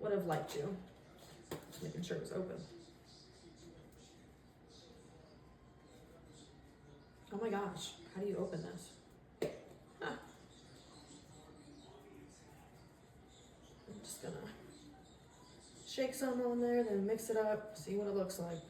would have liked to. Just making sure it was open. Oh my gosh, how do you open this? Huh. I'm just gonna shake some on there, then mix it up, see what it looks like.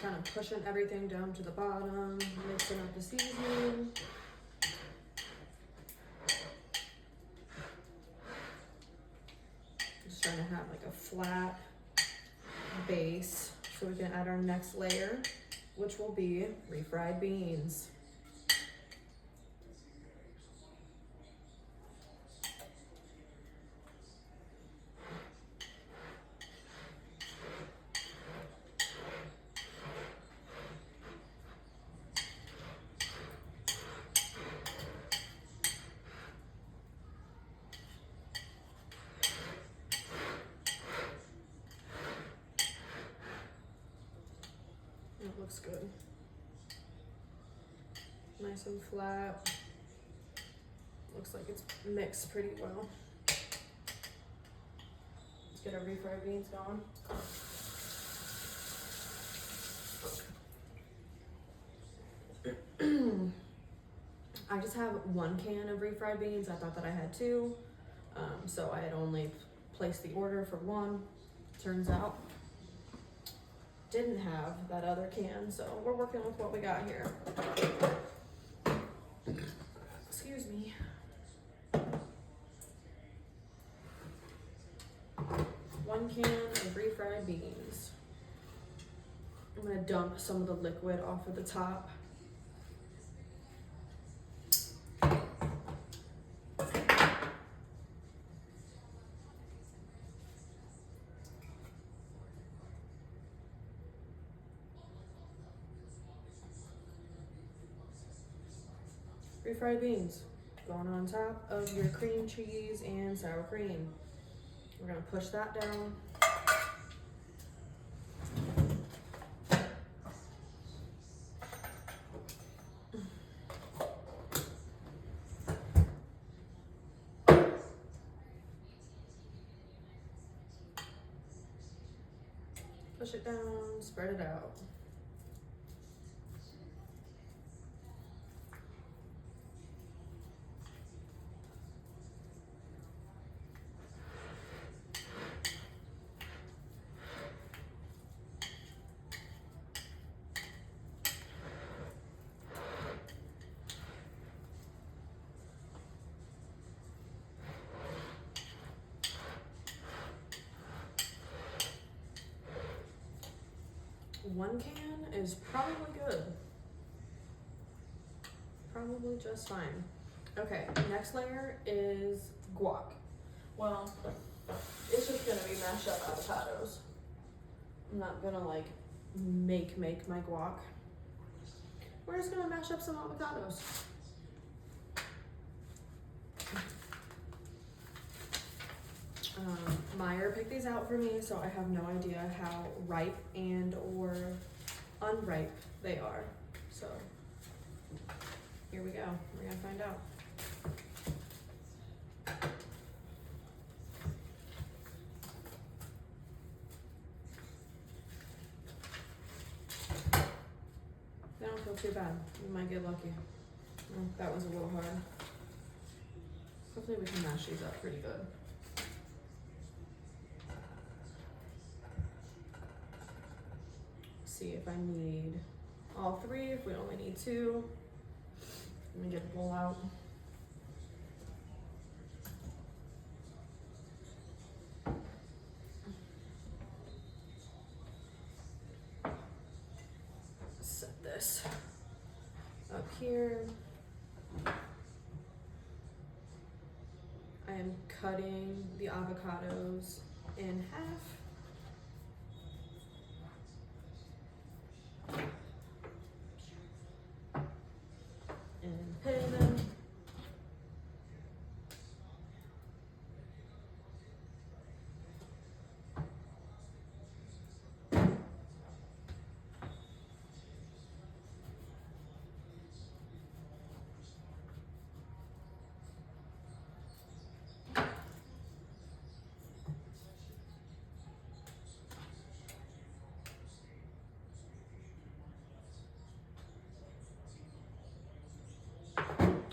kind of pushing everything down to the bottom, mixing up the seasoning. Just trying to have like a flat base so we can add our next layer, which will be refried beans. It looks good. Nice and flat. Looks like it's mixed pretty well. Let's get our refried beans going. I just have 1 can of refried beans. I thought that I had 2, so I had only placed the order for 1. Turns out didn't have that other can, so we're working with what we got here. Excuse me. 1 can of refried beans. I'm gonna dump some of the liquid off of the top. Refried beans going on top of your cream cheese and sour cream. We're gonna push that down. Push it down, spread it out. One can is probably good. Probably just fine. Okay, next layer is guac. Well, it's just gonna be mashed up avocados. I'm not gonna like make my guac. We're just gonna mash up some avocados. Meyer picked these out for me, so I have no idea how ripe and or unripe they are. So here we go. We're gonna find out. They don't feel too bad. We might get lucky. Oh, that was a little hard. Hopefully we can mash these up pretty good. See if I need all 3, if we only need 2. Let me get the bowl out. Set this up here. I am cutting the avocados in half. And pitting them.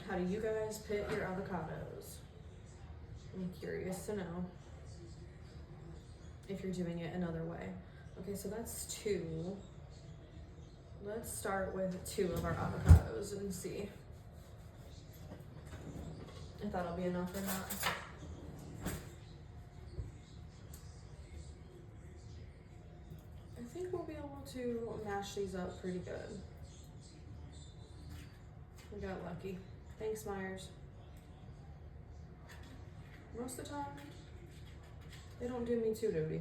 How do you guys pit your avocados? I'm curious to know if you're doing it another way. Okay, so that's 2. let's start with 2 of our avocados and see if that'll be enough or not. I think we'll be able to mash these up pretty good. We got lucky. Thanks, Myers. Most of the time, they don't do me too dirty.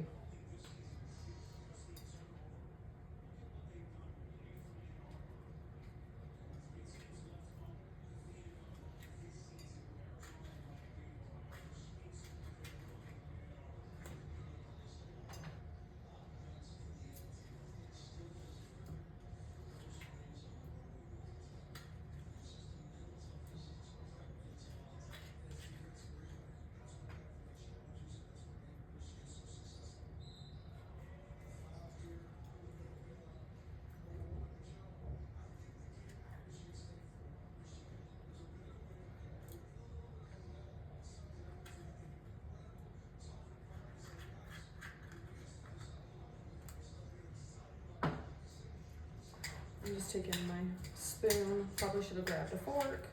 I'm just taking my spoon. Probably should have grabbed a fork,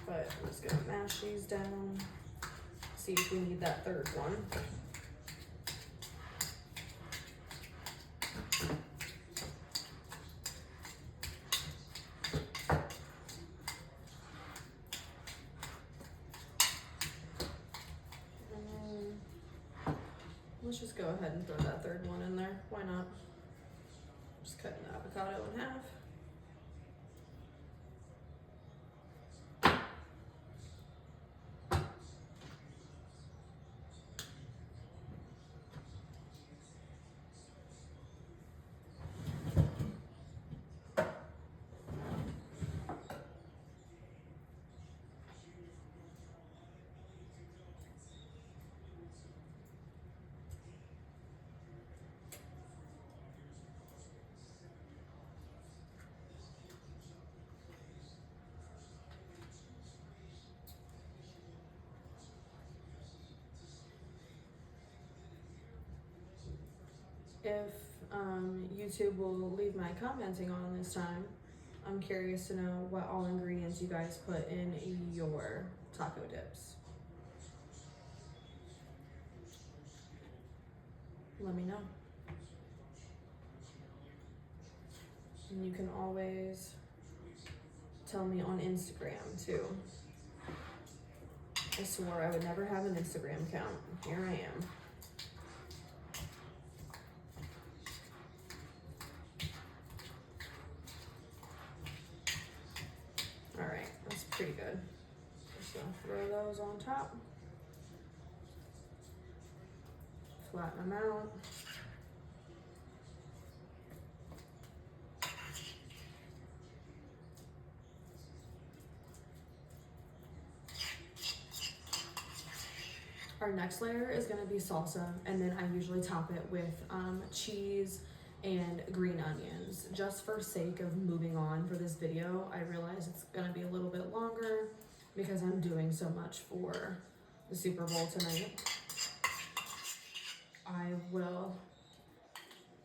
but I'm just gonna mash these down. See if we need that 3rd one. Let's just go ahead and throw that 3rd one in there. Why not? Just cutting the avocado in half. If YouTube will leave my commenting on this time, I'm curious to know what all ingredients you guys put in your taco dips. Let me know. And you can always tell me on Instagram too. I swore I would never have an Instagram account. Here I am. Alright, that's pretty good. Just gonna throw those on top. Flatten them out. Our next layer is gonna be salsa, and then I usually top it with cheese and green onions. Just for sake of moving on for this video, I realize it's gonna be a little bit longer because I'm doing so much for the Super Bowl tonight. I will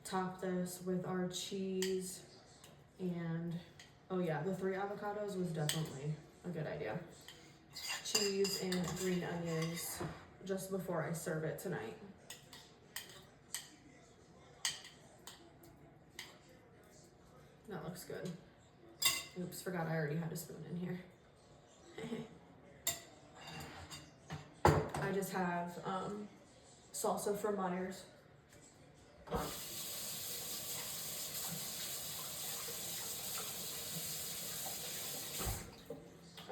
top this with our cheese and, oh yeah, the 3 avocados was definitely a good idea. Cheese and green onions just before I serve it tonight. That looks good. Oops, forgot I already had a spoon in here. I just have salsa from Myers. I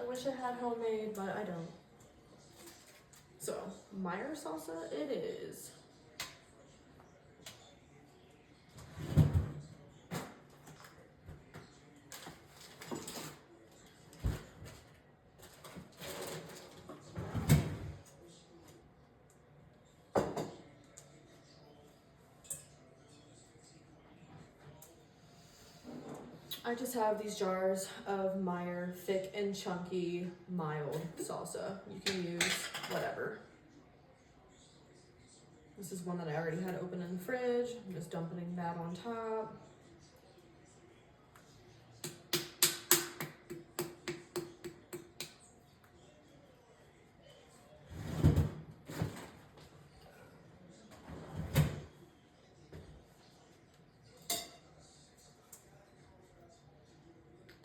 wish I had homemade, but I don't. So, Myers salsa it is. I just have these jars of Meyer thick and chunky mild salsa. You can use whatever. This is one that I already had open in the fridge. I'm just dumping that on top.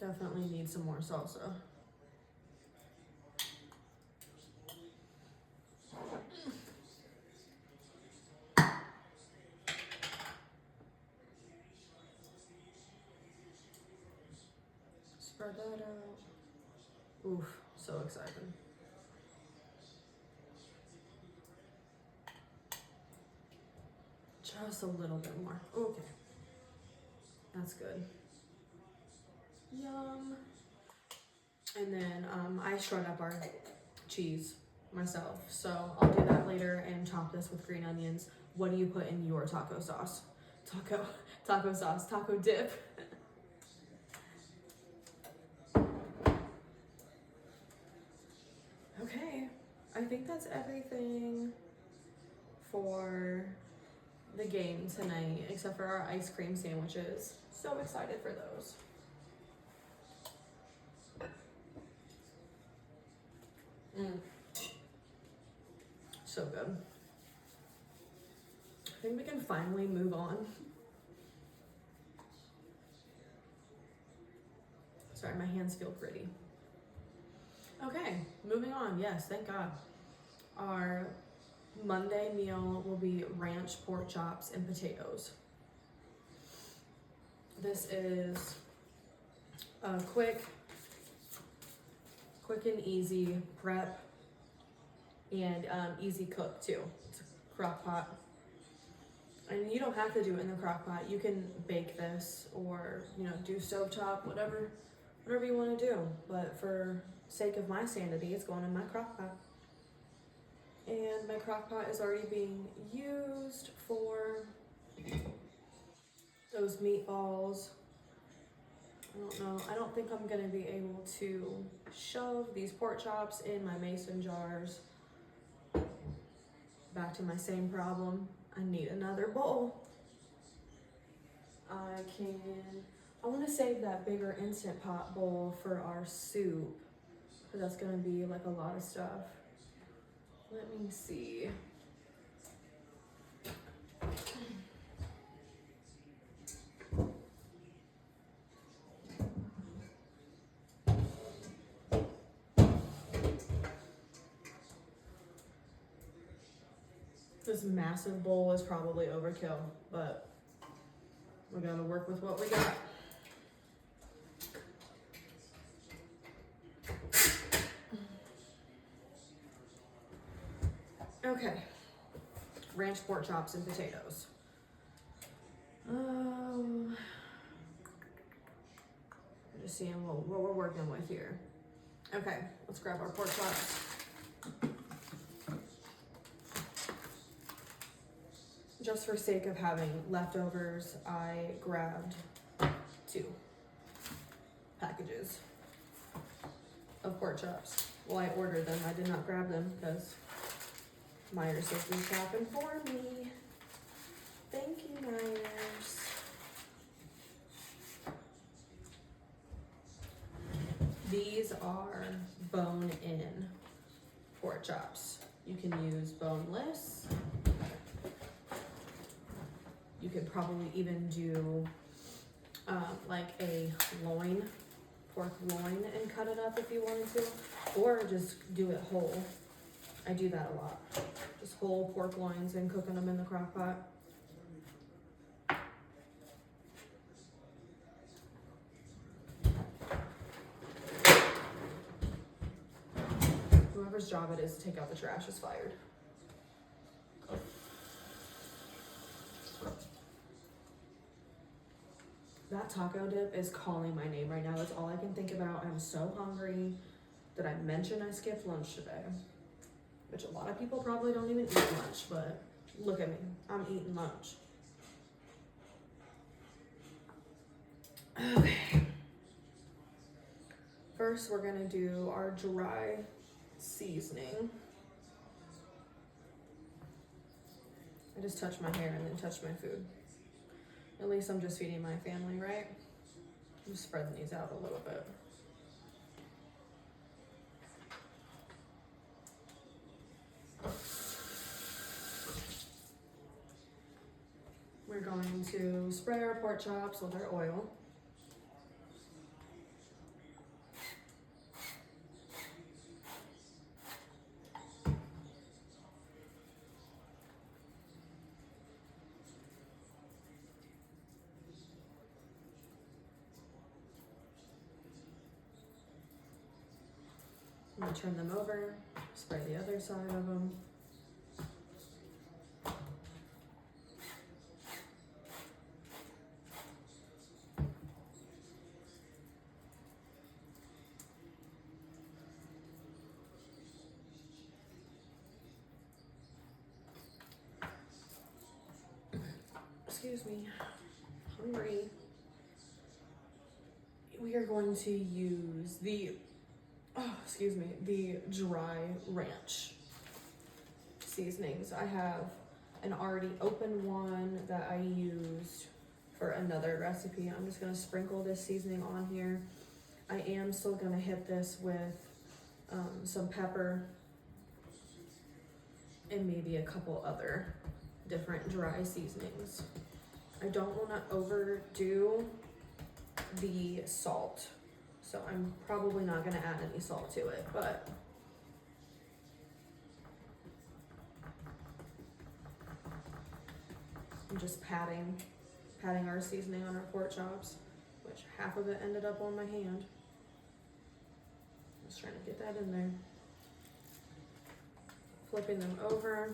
Definitely need some more salsa. Spread that out. Oof, so excited. Just a little bit more. Okay. That's good. Yum. And then I shred up our cheese myself. So I'll do that later and chop this with green onions. What do you put in your taco sauce? Taco sauce, taco dip. Okay, I think that's everything for the game tonight, except for our ice cream sandwiches. So excited for those. So good. I think we can finally move on. Sorry, my hands feel gritty. Okay, moving on. Yes, thank God. Our Monday meal will be ranch pork chops and potatoes. This is a quick and easy prep and easy cook too. It's a crock pot. And you don't have to do it in the crock pot. You can bake this or, do stovetop, whatever you want to do. But for sake of my sanity, it's going in my crock pot. And my crock pot is already being used for those meatballs. I don't think I'm gonna be able to shove these pork chops in my mason jars. Back to my same problem. I need another bowl. I want to save that bigger Instant Pot bowl for our soup, because that's gonna be like a lot of stuff. Let me see. This massive bowl is probably overkill, but we gotta work with what we got. Okay, ranch pork chops and potatoes. Just seeing what we're working with here. Okay, let's grab our pork chops. Just for sake of having leftovers, I grabbed 2 packages of pork chops. Well, I ordered them. I did not grab them because Myers has been shopping for me. Thank you, Myers. These are bone-in pork chops. You can use boneless. You could probably even do like a loin, pork loin, and cut it up if you wanted to, or just do it whole. I do that a lot. Just whole pork loins and cooking them in the crock pot. Whoever's job it is to take out the trash is fired. That taco dip is calling my name right now. That's all I can think about. I'm so hungry. Did I mention I skipped lunch today? Which a lot of people probably don't even eat lunch, but look at me. I'm eating lunch. Okay. First, we're gonna do our dry seasoning. I just touch my hair and then touch my food. At least I'm just feeding my family, right? I'm just spreading these out a little bit. We're going to spray our pork chops with our oil. gonna turn them over, spray the other side of them. Excuse me, hungry. We are going to use the dry ranch seasonings. I have an already open one that I used for another recipe. I'm just gonna sprinkle this seasoning on here. I am still gonna hit this with some pepper and maybe a couple other different dry seasonings. I don't wanna overdo the salt, so I'm probably not gonna add any salt to it, but I'm just patting our seasoning on our pork chops, which half of it ended up on my hand. Just trying to get that in there. Flipping them over.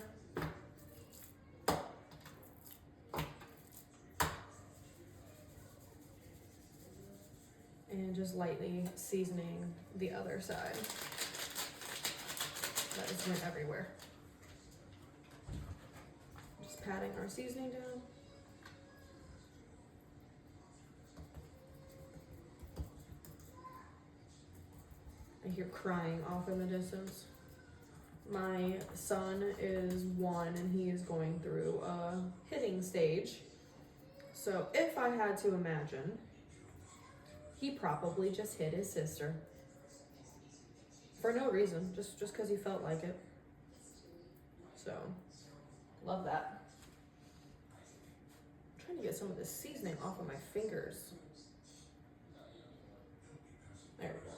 And just lightly seasoning the other side. That just went everywhere. Just patting our seasoning down. I hear crying off in the distance. My son is 1 and he is going through a hitting stage. So if I had to imagine, he probably just hit his sister. For no reason, just because he felt like it. So, love that. I'm trying to get some of this seasoning off of my fingers. There we go.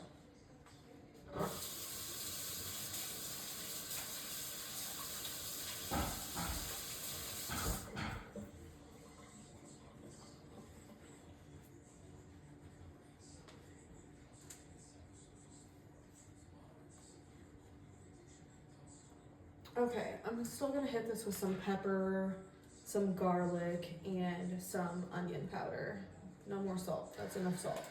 Okay, I'm still gonna hit this with some pepper, some garlic, and some onion powder. No more salt, that's enough salt.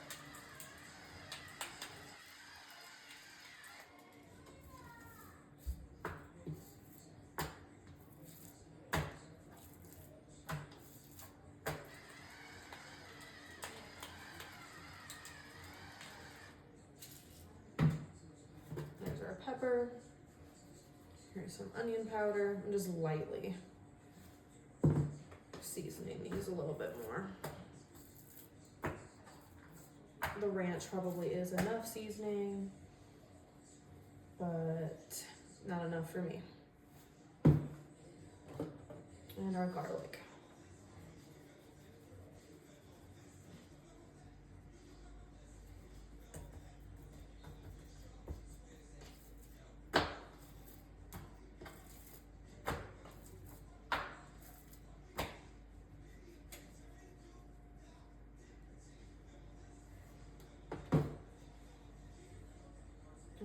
There's our pepper. Here's some onion powder. I'm just lightly seasoning these a little bit more. The ranch probably is enough seasoning, but not enough for me. And our garlic.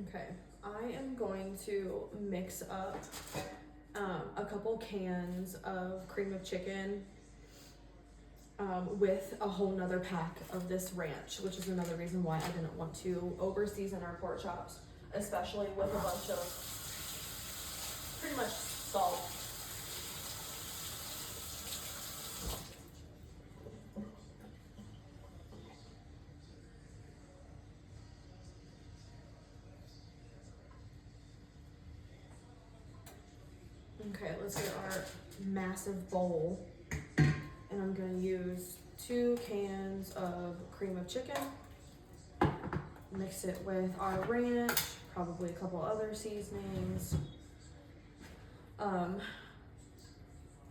Okay, I am going to mix up a couple cans of cream of chicken with a whole nother pack of this ranch, which is another reason why I didn't want to over season our pork chops, especially with a bunch of pretty much salt. Okay, let's get our massive bowl, and I'm gonna use 2 cans of cream of chicken, mix it with our ranch, probably a couple other seasonings.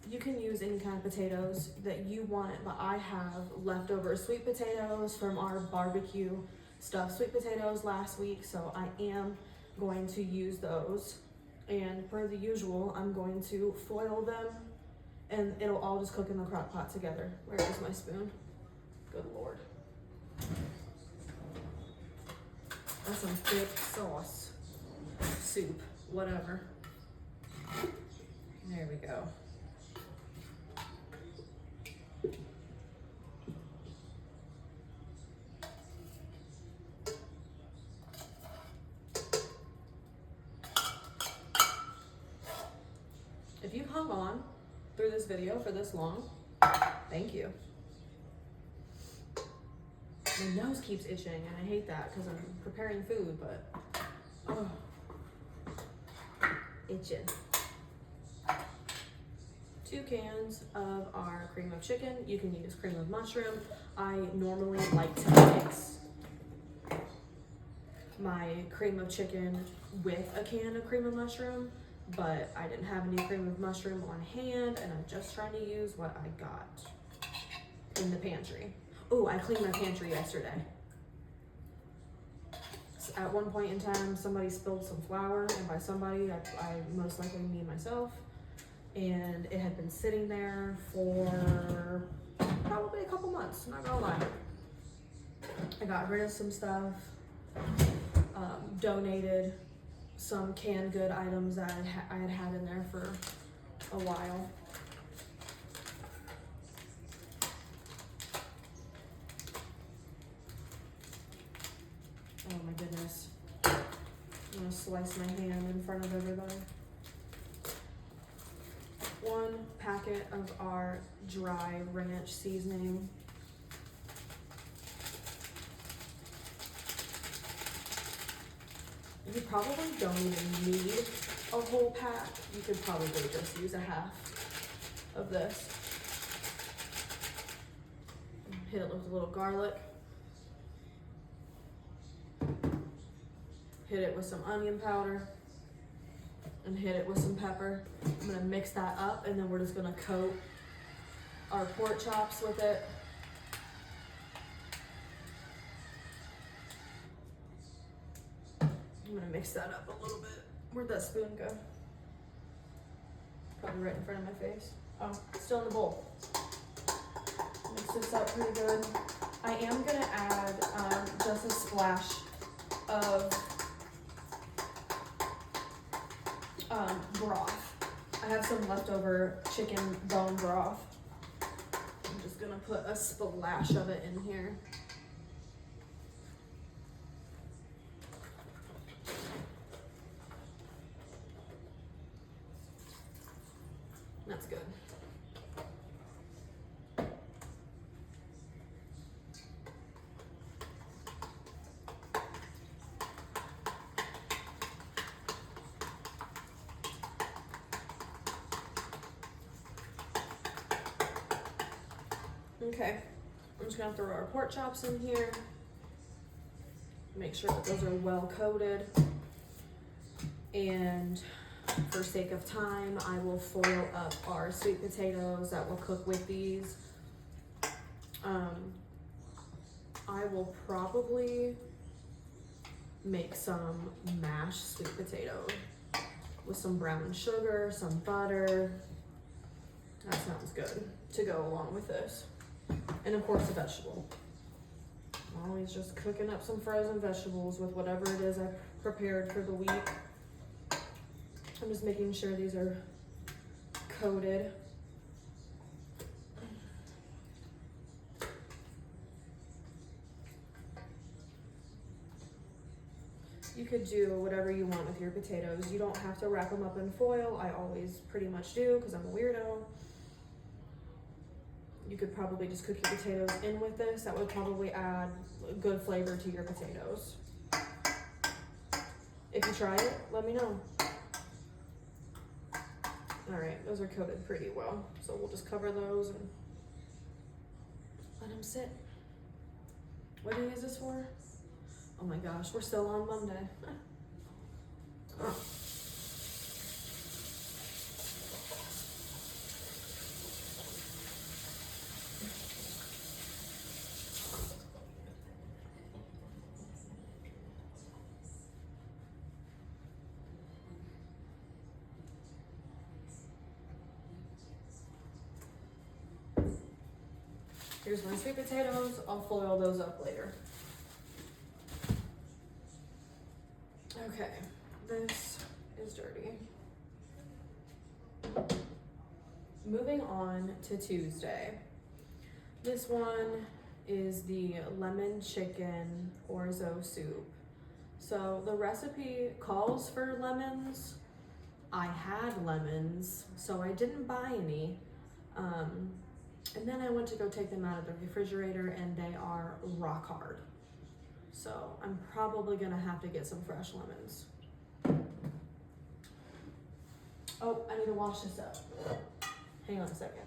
You can use any kind of potatoes that you want, but I have leftover sweet potatoes from our barbecue stuffed sweet potatoes last week, so I am going to use those. And per the usual, I'm going to foil them and it'll all just cook in the crock pot together. Where is my spoon? Good Lord. That's some thick sauce. soup, whatever. There we go. If you've hung on through this video for this long, thank you. My nose keeps itching and I hate that because I'm preparing food, but oh, itching. 2 cans of our cream of chicken. You can use cream of mushroom. I normally like to mix my cream of chicken with a can of cream of mushroom, but I didn't have any cream of mushroom on hand and I'm just trying to use what I got in the pantry. Oh, I cleaned my pantry yesterday. So at one point in time, somebody spilled some flour, and by somebody, I most likely mean myself, and it had been sitting there for probably a couple months, not gonna lie. I got rid of some stuff, donated some canned good items that I had had in there for a while. Oh my goodness. I'm gonna slice my hand in front of everybody. 1 packet of our dry ranch seasoning. You probably don't even need a whole pack. You could probably just use a half of this. Hit it with a little garlic. Hit it with some onion powder. And hit it with some pepper. I'm gonna mix that up and then we're just gonna coat our pork chops with it. I'm gonna mix that up a little bit. Where'd that spoon go? Probably right in front of my face. Oh, it's still in the bowl. Mix this up pretty good. I am gonna add just a splash of broth. I have some leftover chicken bone broth. I'm just gonna put a splash of it in here. That's good. Okay, I'm just gonna throw our pork chops in here. Make sure that those are well coated. And for sake of time, I will foil up our sweet potatoes that will cook with these. I will probably make some mashed sweet potatoes with some brown sugar, some butter. That sounds good to go along with this. And of course, a vegetable. Always just cooking up some frozen vegetables with whatever it is I prepared for the week. I'm just making sure these are coated. You could do whatever you want with your potatoes. You don't have to wrap them up in foil. I always pretty much do because I'm a weirdo. You could probably just cook your potatoes in with this. That would probably add a good flavor to your potatoes. If you try it, let me know. All right, those are coated pretty well. So we'll just cover those and let them sit. What day is this for? Oh my gosh, we're still on Monday. Oh. Here's my sweet potatoes. I'll foil those up later. Okay, this is dirty. Moving on to Tuesday. This one is the lemon chicken orzo soup. So the recipe calls for lemons. I had lemons, so I didn't buy any. And then I went to go take them out of the refrigerator and they are rock hard. So I'm probably gonna have to get some fresh lemons. Oh, I need to wash this up. Hang on a second.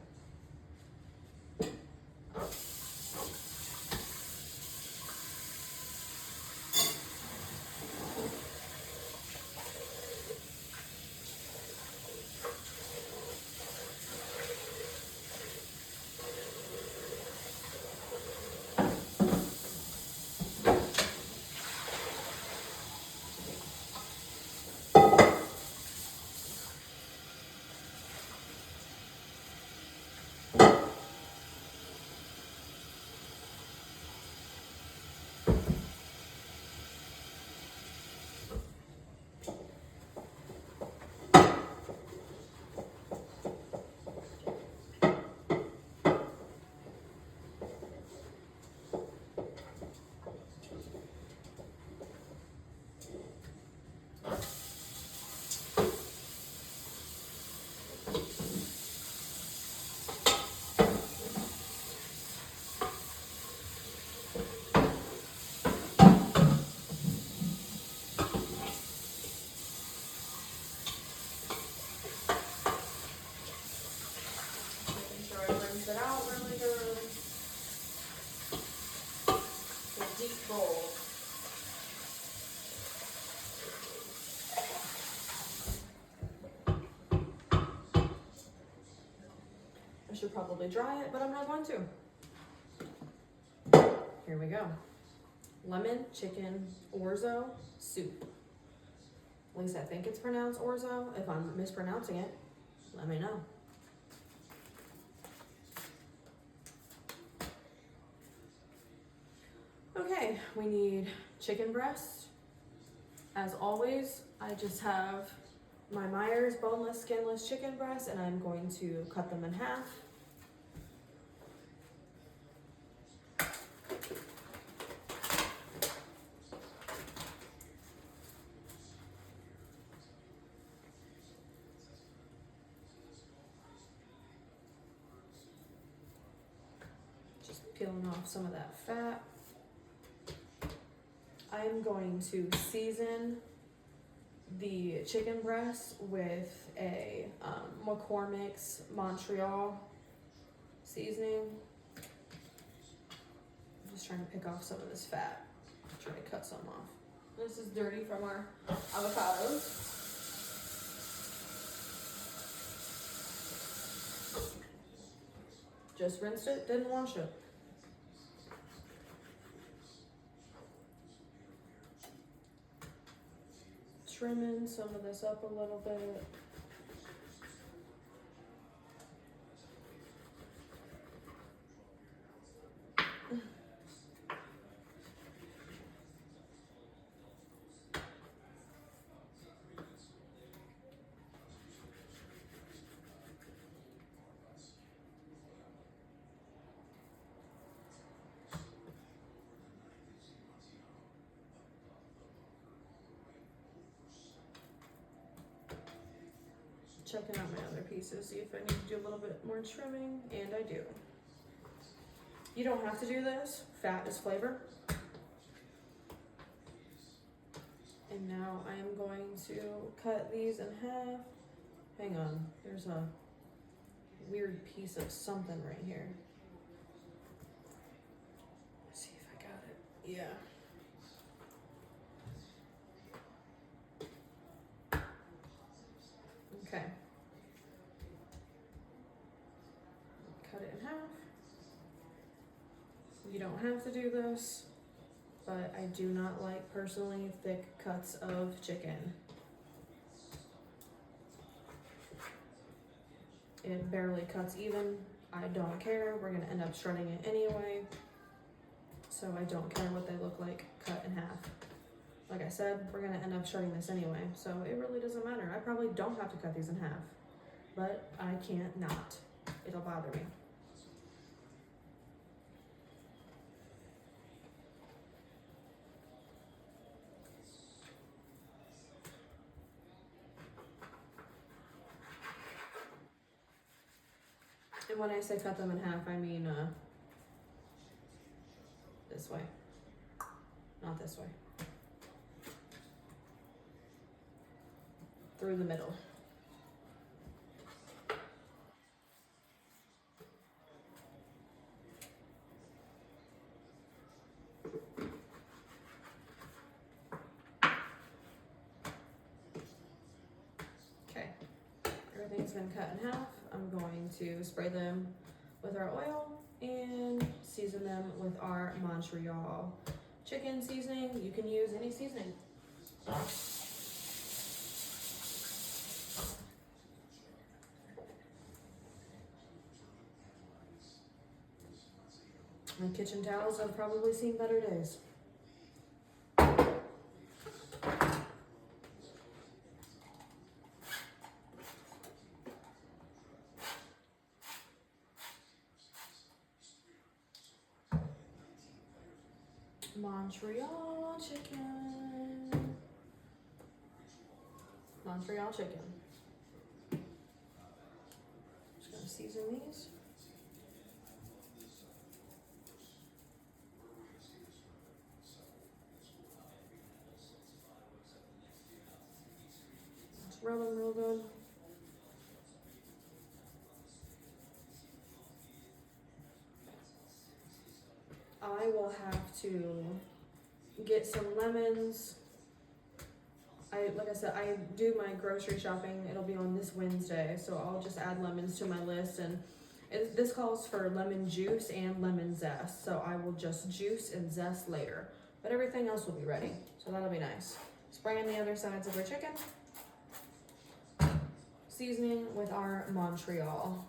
It out really good. A deep bowl. I should probably dry it, but I'm not going to. Here we go. Lemon chicken orzo soup. At least I think it's pronounced orzo. If I'm mispronouncing it, let me know. Okay, we need chicken breast. As always, I just have my Myers boneless, skinless chicken breast, and I'm going to cut them in half. Just peeling off some of that fat. I'm going to season the chicken breast with a McCormick's Montreal seasoning. I'm just trying to pick off some of this fat. Try to cut some off. This is dirty from our avocados. Just rinsed it, didn't wash it. Trimming some of this up a little bit. Checking out my other pieces, see if I need to do a little bit more trimming, and I do. You don't have to do this. Fat is flavor. And now I am going to cut these in half. Hang on, there's a weird piece of something right here. Let's see if I got it. Yeah. Okay. Cut it in half. You don't have to do this, but I do not like personally thick cuts of chicken. It barely cuts even. I don't care. We're gonna end up shredding it anyway. So I don't care what they look like cut in half. like I said, we're gonna end up shredding this anyway, so it really doesn't matter. I probably don't have to cut these in half, but I can't not. It'll bother me. And when I say cut them in half, I mean this way, not this way. Through the middle. Okay, everything's been cut in half. I'm going to spray them with our oil and season them with our Montreal chicken seasoning. You can use any seasoning. My kitchen towels have probably seen better days. Montreal chicken. Montreal chicken. Just gonna season these. Let's rub them real good. I will have to get some lemons. Like I said, I do my grocery shopping. It'll be on this Wednesday, so I'll just add lemons to my list. And this calls for lemon juice and lemon zest, so I will just juice and zest later. But everything else will be ready, so that'll be nice. Spraying the other sides of our chicken. Seasoning with our Montreal.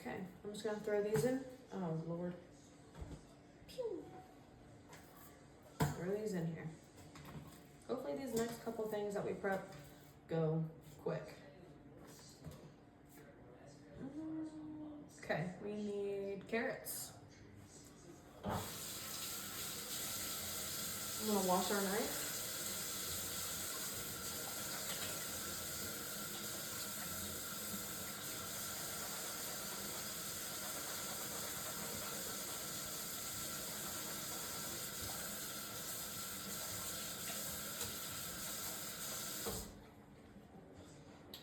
Okay, I'm just gonna throw these in. Oh Lord. Pew. Throw these in here. Hopefully these next couple things that we prep go quick. Okay, we need carrots. I'm gonna wash our knife.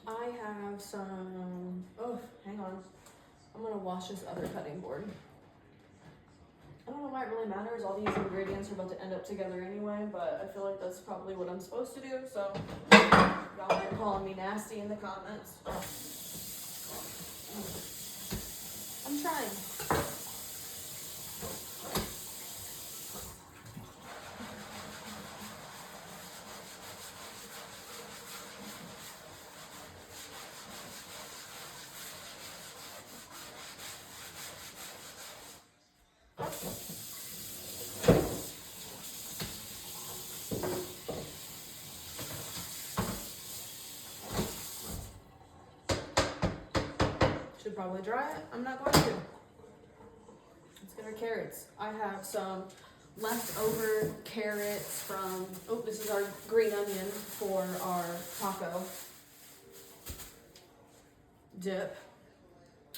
I have some, oh, hang on. I'm gonna wash this other cutting board. I don't know why it really matters. All these ingredients are about to end up together anyway, but I feel like that's probably what I'm supposed to do, so y'all might call me nasty in the comments. I'm trying. Should probably dry it. I'm not going to. Let's get our carrots. I have some leftover carrots from, oh, this is our green onion for our taco dip.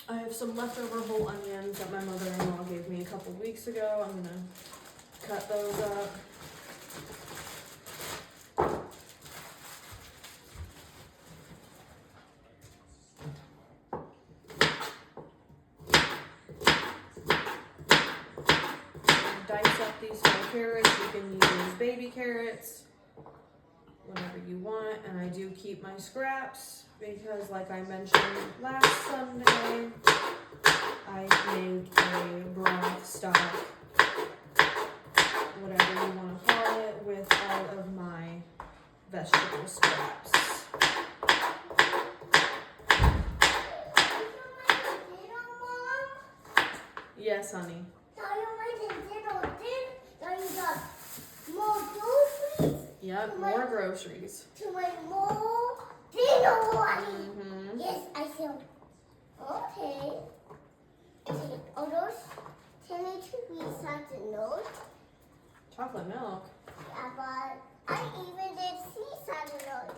I have some leftover whole onions that my mother-in-law gave me a couple weeks ago. I'm gonna cut those up. Dice up these whole carrots. You can use baby carrots, whatever you want. And I do keep my scraps because, like I mentioned last Sunday, I make a broth stock, whatever you want to call it, with all of my vegetables. honey. Now you made a little thing. Now you got more groceries. Yep, more groceries. To make more dinner money. Mm-hmm. Yes, I feel. Okay. Take all those. Tell me to be something those. Chocolate milk? Yeah, but I even did see something those.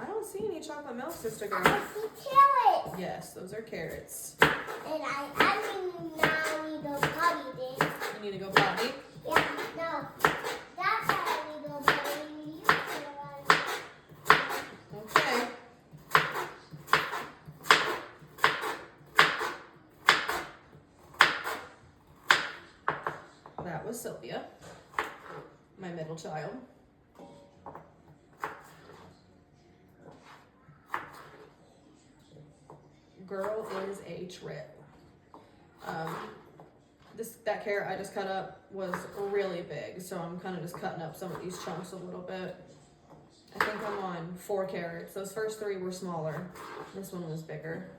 I don't see any chocolate milk, sister girl. I see carrots. Yes, those are carrots. And I now need a potty then. You need to go potty? Yeah, no. That's how I need to go potty. You can Okay. That was Sylvia, my middle child. Girl is a trip. That carrot I just cut up was really big, so I'm kind of just cutting up some of these chunks a little bit. I think I'm on 4 carrots. Those first 3 were smaller. This one was bigger.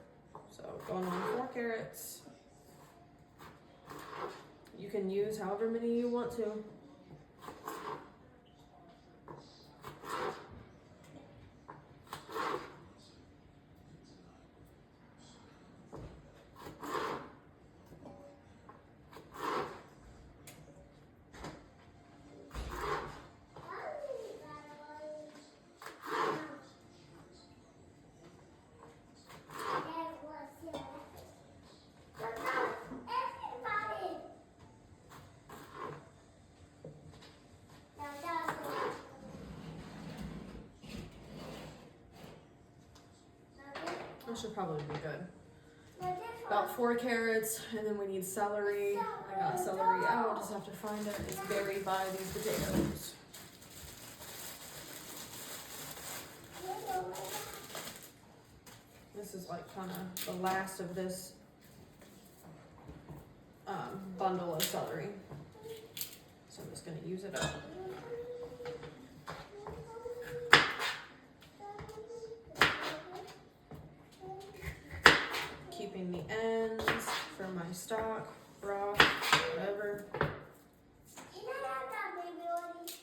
So going on 4 carrots. You can use however many you want to. That should probably be good. About 4 carrots, and then we need celery. I got celery out, just have to find it. It's buried by these potatoes. This is like kind of the last of this bundle of celery. So I'm just going to use it up. Keeping the ends for my stock, broth, whatever. Can I have that baby already?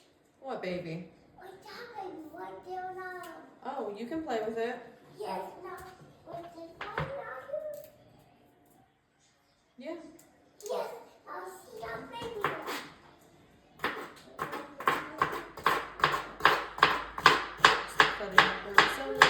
What baby? Wait, that baby right there now. Oh, you can play with it. Yes, now. Wait, this one now here? Yeah. Yes, I'll see that baby. Just cutting up the celery.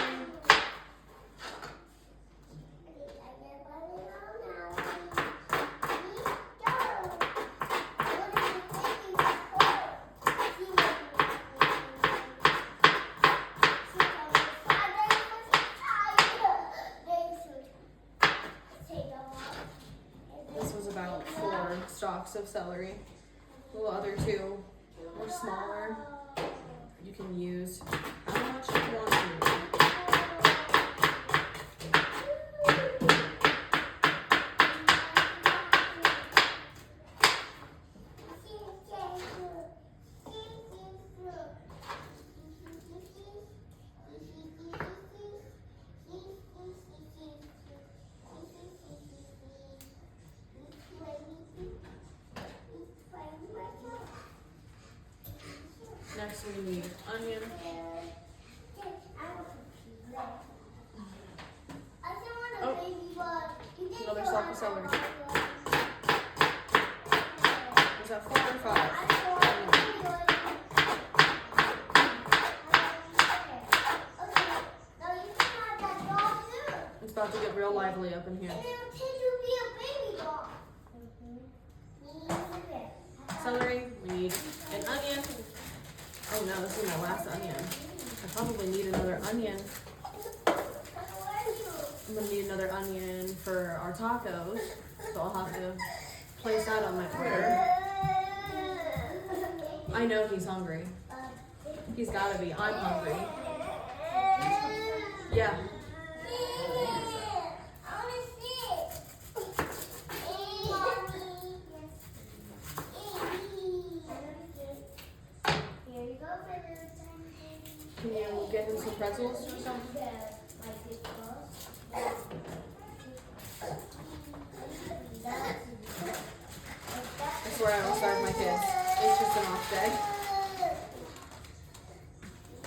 This was about 4 stalks of celery. The other 2 were smaller. You can use how much you want to. Next we need onion. Another stalk of celery. Was that 4 or 5? It's about to get real lively up in here. Celery, we need an onion. Oh no, this is my last onion. I probably need another onion. I'm gonna need another onion for our tacos, so I'll have to place that on my order. I know he's hungry. He's gotta be. I'm hungry. Yeah. Can you get him some pretzels or something? where I don't starve my kids. It's just an off day.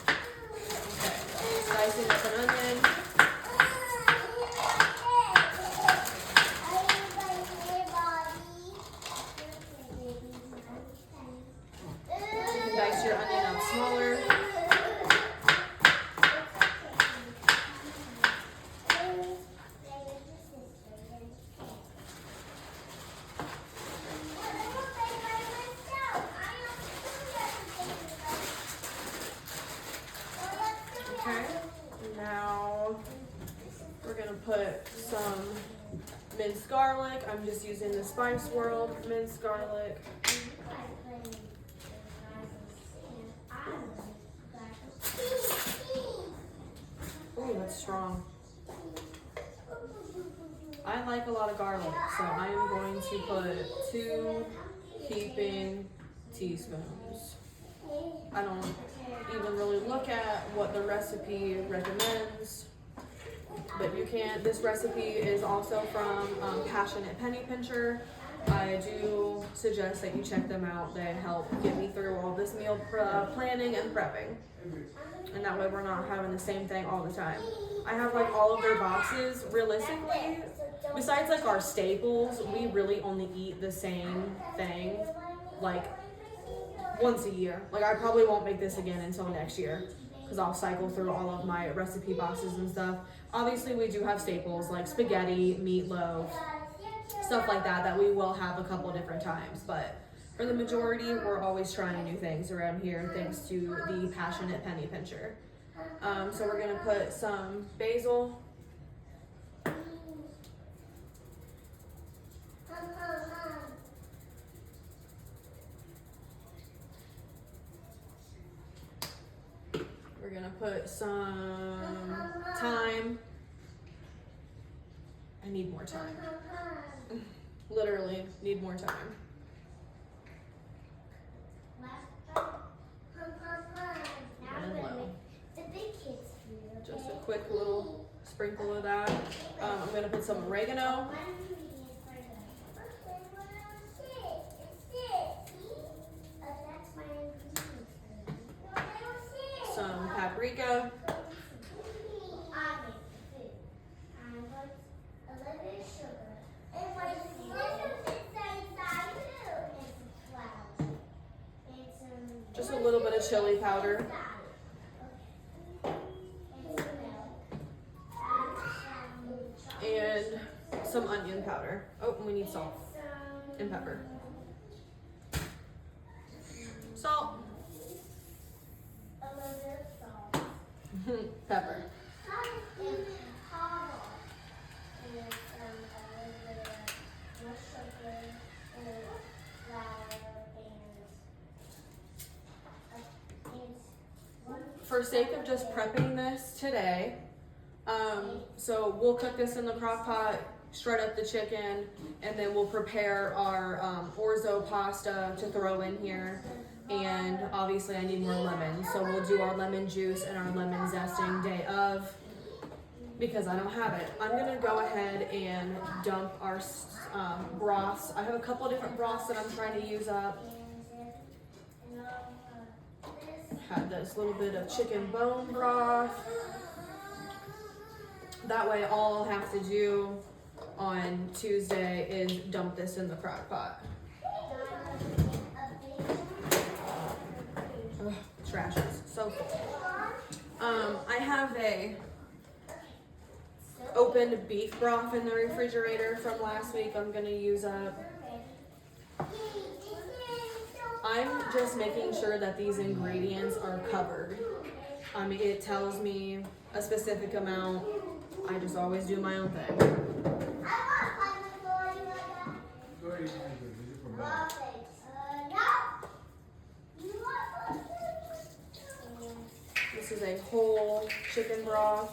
Okay, slicing up an onion. You can dice your onion up smaller. Okay, now we're gonna put some minced garlic. I'm just using the Spice World minced garlic. Ooh, that's strong. I like a lot of garlic, so I am going to put 2 heaping teaspoons. I don't even really look at what the recipe recommends, but you can. This recipe is also from Passionate Penny Pincher. I do suggest that you check them out. They help get me through all this meal planning and prepping, and that way we're not having the same thing all the time. I have like all of their boxes. Realistically, besides like our staples, we really only eat the same thing like once a year. Like I probably won't make this again until next year because I'll cycle through all of my recipe boxes and stuff. Obviously we do have staples like spaghetti, meatloaf, stuff like that we will have a couple different times, but for the majority we're always trying new things around here thanks to the Passionate Penny Pincher. So we're gonna put some basil. We're gonna put some thyme. I need more time. Literally need more time. And low. Just a quick little sprinkle of that. I'm gonna put some oregano. Some paprika. Just a little bit of chili powder. And some onion powder. Oh, and we need salt and pepper. Salt. Pepper. For sake of just prepping this today, so we'll cook this in the crock pot, shred up the chicken, and then we'll prepare our orzo pasta to throw in here. And obviously I need more lemon, so we'll do our lemon juice and our lemon zesting day of, because I don't have it. I'm gonna go ahead and dump our broths. I have a couple different broths that I'm trying to use up. Had this little bit of chicken bone broth. That way all I'll have to do on Tuesday is dump this in the crock pot. Ugh, trash is so full. I have a opened beef broth in the refrigerator from last week. I'm gonna use up. I'm just making sure that these ingredients are covered. It tells me a specific amount. I just always do my own thing. This is a whole chicken broth.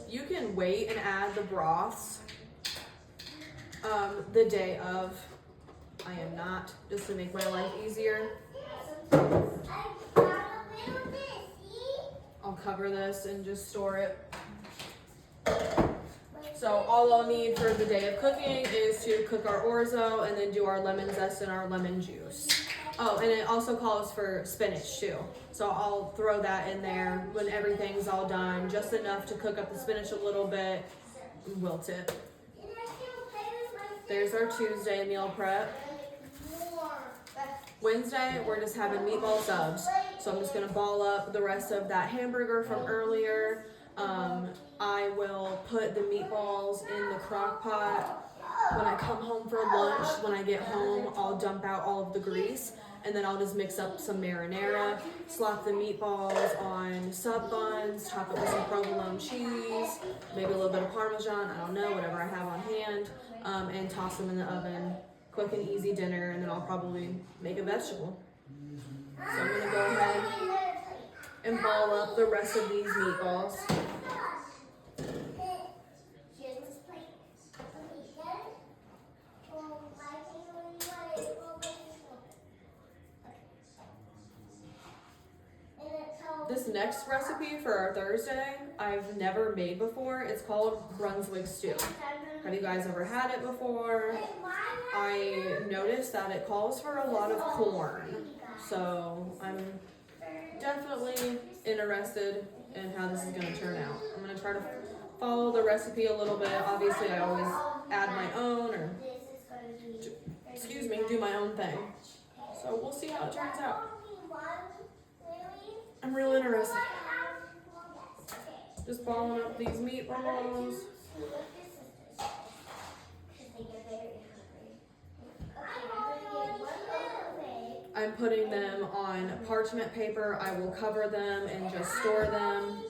You can wait and add the broths the day of. I am not, just to make my life easier. cover this and just store it. So all I'll need for the day of cooking is to cook our orzo and then do our lemon zest and our lemon juice. Oh, and it also calls for spinach too. So I'll throw that in there when everything's all done, just enough to cook up the spinach a little bit and wilt it. There's our Tuesday meal prep. Wednesday, we're just having meatball subs. So I'm just gonna ball up the rest of that hamburger from earlier. I will put the meatballs in the crock pot. When I come home for lunch, when I get home, I'll dump out all of the grease and then I'll just mix up some marinara, slap the meatballs on sub buns, top it with some provolone cheese, maybe a little bit of Parmesan, I don't know, whatever I have on hand, and toss them in the oven. Quick and easy dinner, and then I'll probably make a vegetable. So I'm gonna go ahead and ball up the rest of these meatballs. This next recipe for our Thursday, I've never made before. It's called Brunswick stew. Have you guys ever had it before? I noticed that it calls for a lot of corn. So I'm definitely interested in how this is gonna turn out. I'm gonna try to follow the recipe a little bit. Obviously I always add my own or, do my own thing. So we'll see how it turns out. I'm real interested. Just balling up these meatballs. I'm putting them on parchment paper. I will cover them and just store them.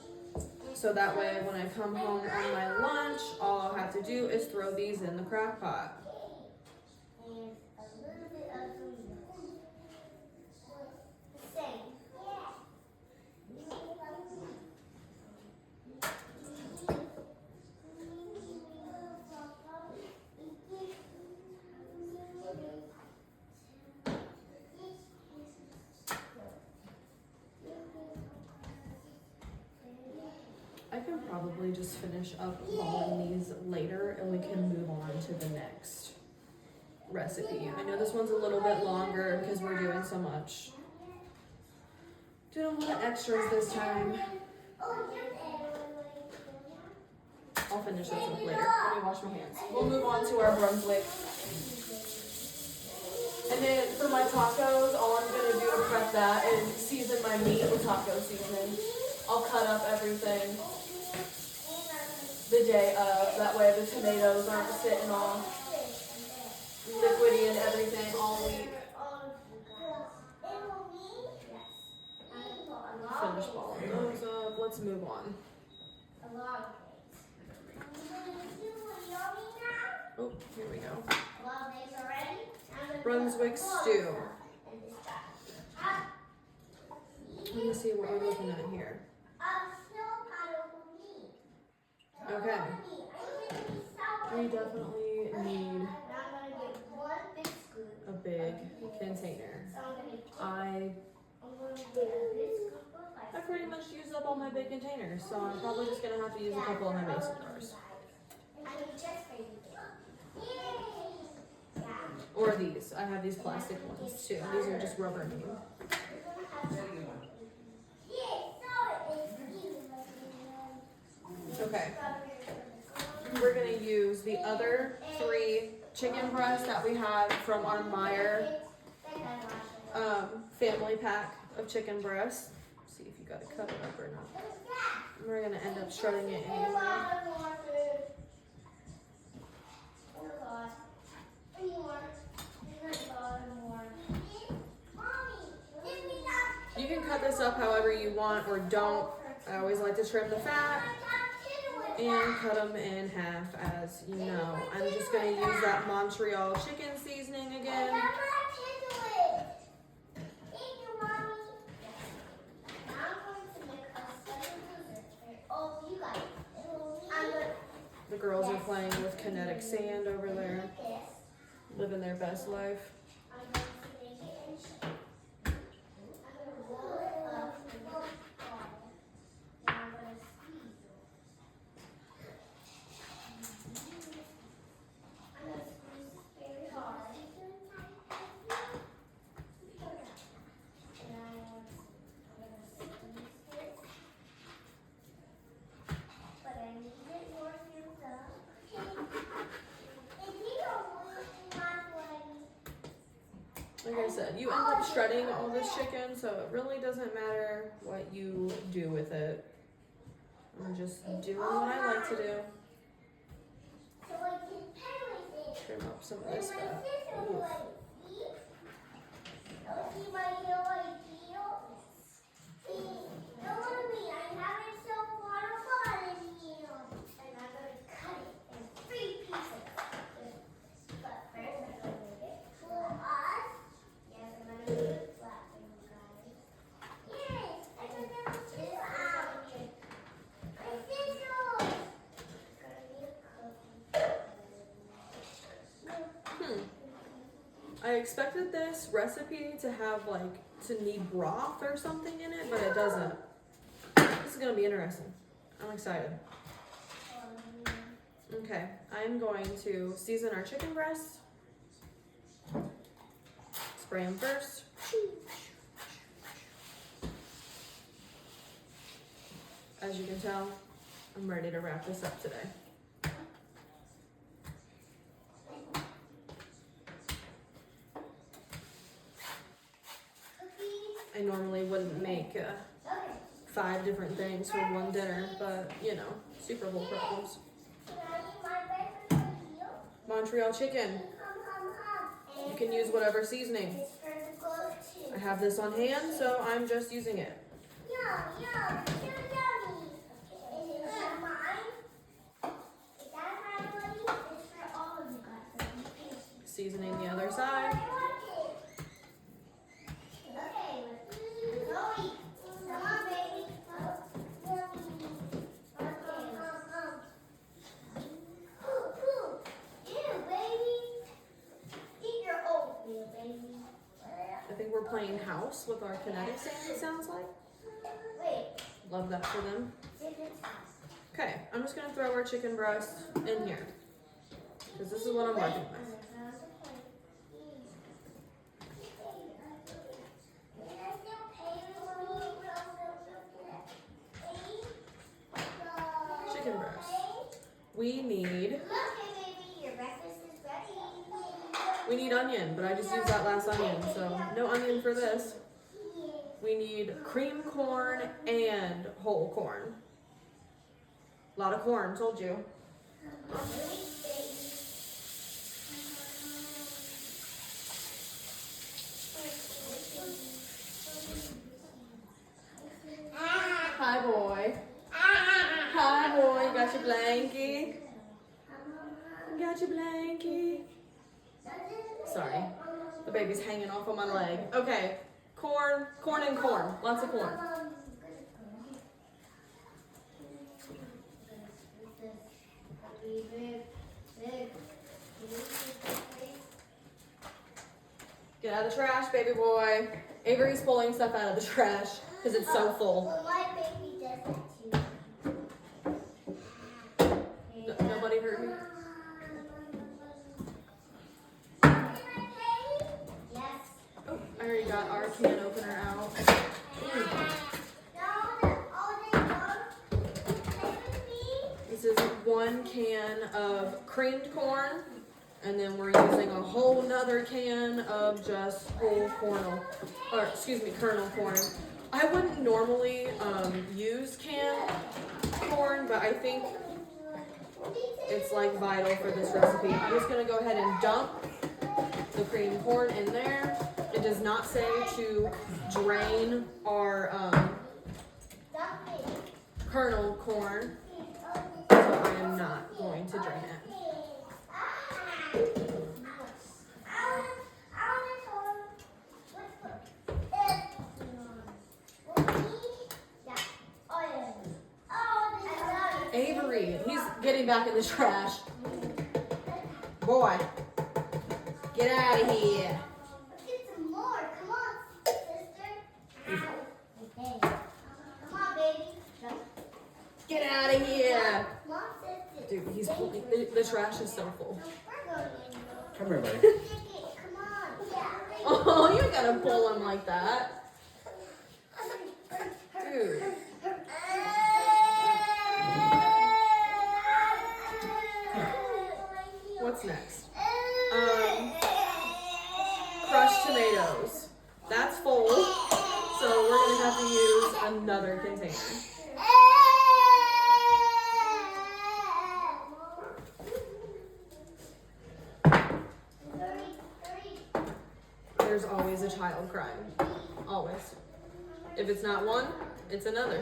So that way when I come home on my lunch, all I'll have to do is throw these in the crock pot. I can probably just finish up balling these later and we can move on to the next recipe. I know this one's a little bit longer because we're doing so much. Doing a lot of extras this time. I'll finish this up later. Let me wash my hands. We'll move on to our Brunswick. And then for my tacos, all I'm gonna do to prep that is season my meat with taco seasoning. I'll cut up everything the day of. That way the tomatoes aren't sitting all liquidy and everything all week. Finish balling those up. Let's move on. Oh, here we go. Brunswick stew. Let me see what we're looking at here. Okay. We definitely need a big container. I pretty much used up all my big containers, so I'm probably just gonna have to use a couple of my mason jars. Or these. I have these plastic ones too. These are just Rubbermaid. Okay. We're gonna use the other 3 chicken breasts that we have from our Meyer family pack of chicken breasts. See if you gotta cut it up or not. We're gonna end up shredding it anyway. You can cut this up however you want or don't. I always like to trim the fat and cut them in half, as you know. I'm just going to use that Montreal chicken seasoning again. The girls are playing with kinetic sand over there, living their best life. said, you end up shredding all this chicken, so it really doesn't matter what you do with it. I'm just doing what I like to do. So I can play with it. Trim up some of this And my fat. sister Oof. like these. Oh, see my heel like heel? See, don't want me. I have it so far apart in heel. And I'm going to cut it in 3 pieces. But first I'm going to make it for us. Yes, I'm going to do it flat for you guys. Yes, I can never do it out. My scissors. Gonna need a cookie. I expected this recipe to have to need broth or something in it, but it doesn't. This is gonna be interesting. I'm excited. Okay, I'm going to season our chicken breasts. Spray them first. As you can tell, I'm ready to wrap this up today. I normally wouldn't make 5 different things for one dinner, but you know, Super Bowl problems. Montreal chicken. You can use whatever seasoning. I have this on hand, so I'm just using it. Seasoning the other side. I think we're playing house with our kinetic sand, it sounds like. Love that for them. Okay, I'm just gonna throw our chicken breast in here, because this is what I'm working with. Chicken breast. We need onion, but I just used that last onion, so no onion for this. We need cream corn and whole corn. A lot of corn, told you. Hi, boy. Hi, boy. You got your blankie? You got your blankie? Sorry. The baby's hanging off of my leg. Okay. Corn and corn. Lots of corn. Get out of the trash, baby boy. Avery's pulling stuff out of the trash because it's so full. Well, my baby does that too. Nobody heard me. Yes. Oh, I already got our can opener out. This is 1 can of creamed corn, and then we're using a whole nother can of just whole kernel corn. I wouldn't normally use canned corn, but I think it's vital for this recipe. I'm just gonna go ahead and dump the creamed corn in there. It does not say to drain our kernel corn, so I am not going to drain it. Avery, he's getting back in the trash. Boy, get out of here. Get some more. Come on, sister. Ow. Come on, baby. Get out of here. Come on, sister. Dude, the trash is so full. We're going in. Come here, buddy. Come on. Yeah. Oh, you gotta pull him like that. Dude. What's next? Crushed tomatoes. another container. There's always a child crying. Always. If it's not one, it's another.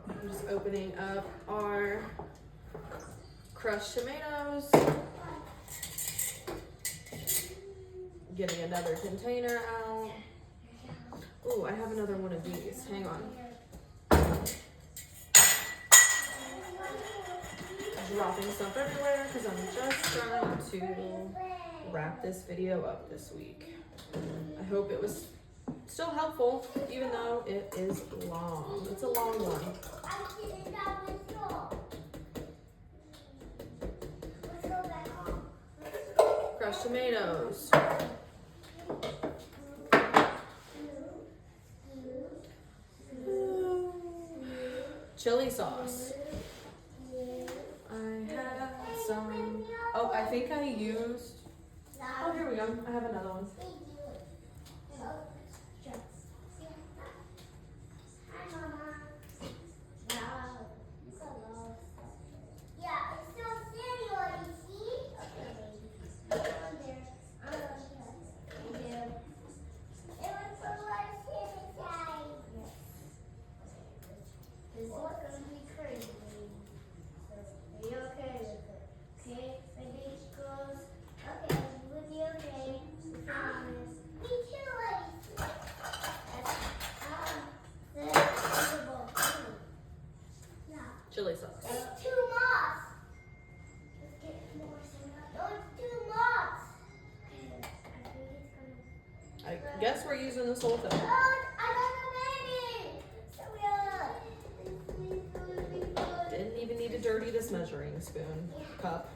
I'm just opening up our crushed tomatoes. Getting another container out. Ooh, I have another one of these. Hang on. Dropping stuff everywhere because I'm just trying to wrap this video up this week. I hope it was still helpful, even though it is long. It's a long one. Crushed tomatoes. Chili sauce. I had some. Oh, I think I used. Oh, here we go. I have another one. Chili sauce. It's too much. Let's get more soda. No, it's too much. Okay, I think it's gonna. I guess we're using this whole thing. Oh, I got a baby. Soda. Didn't even need to dirty this measuring spoon cup.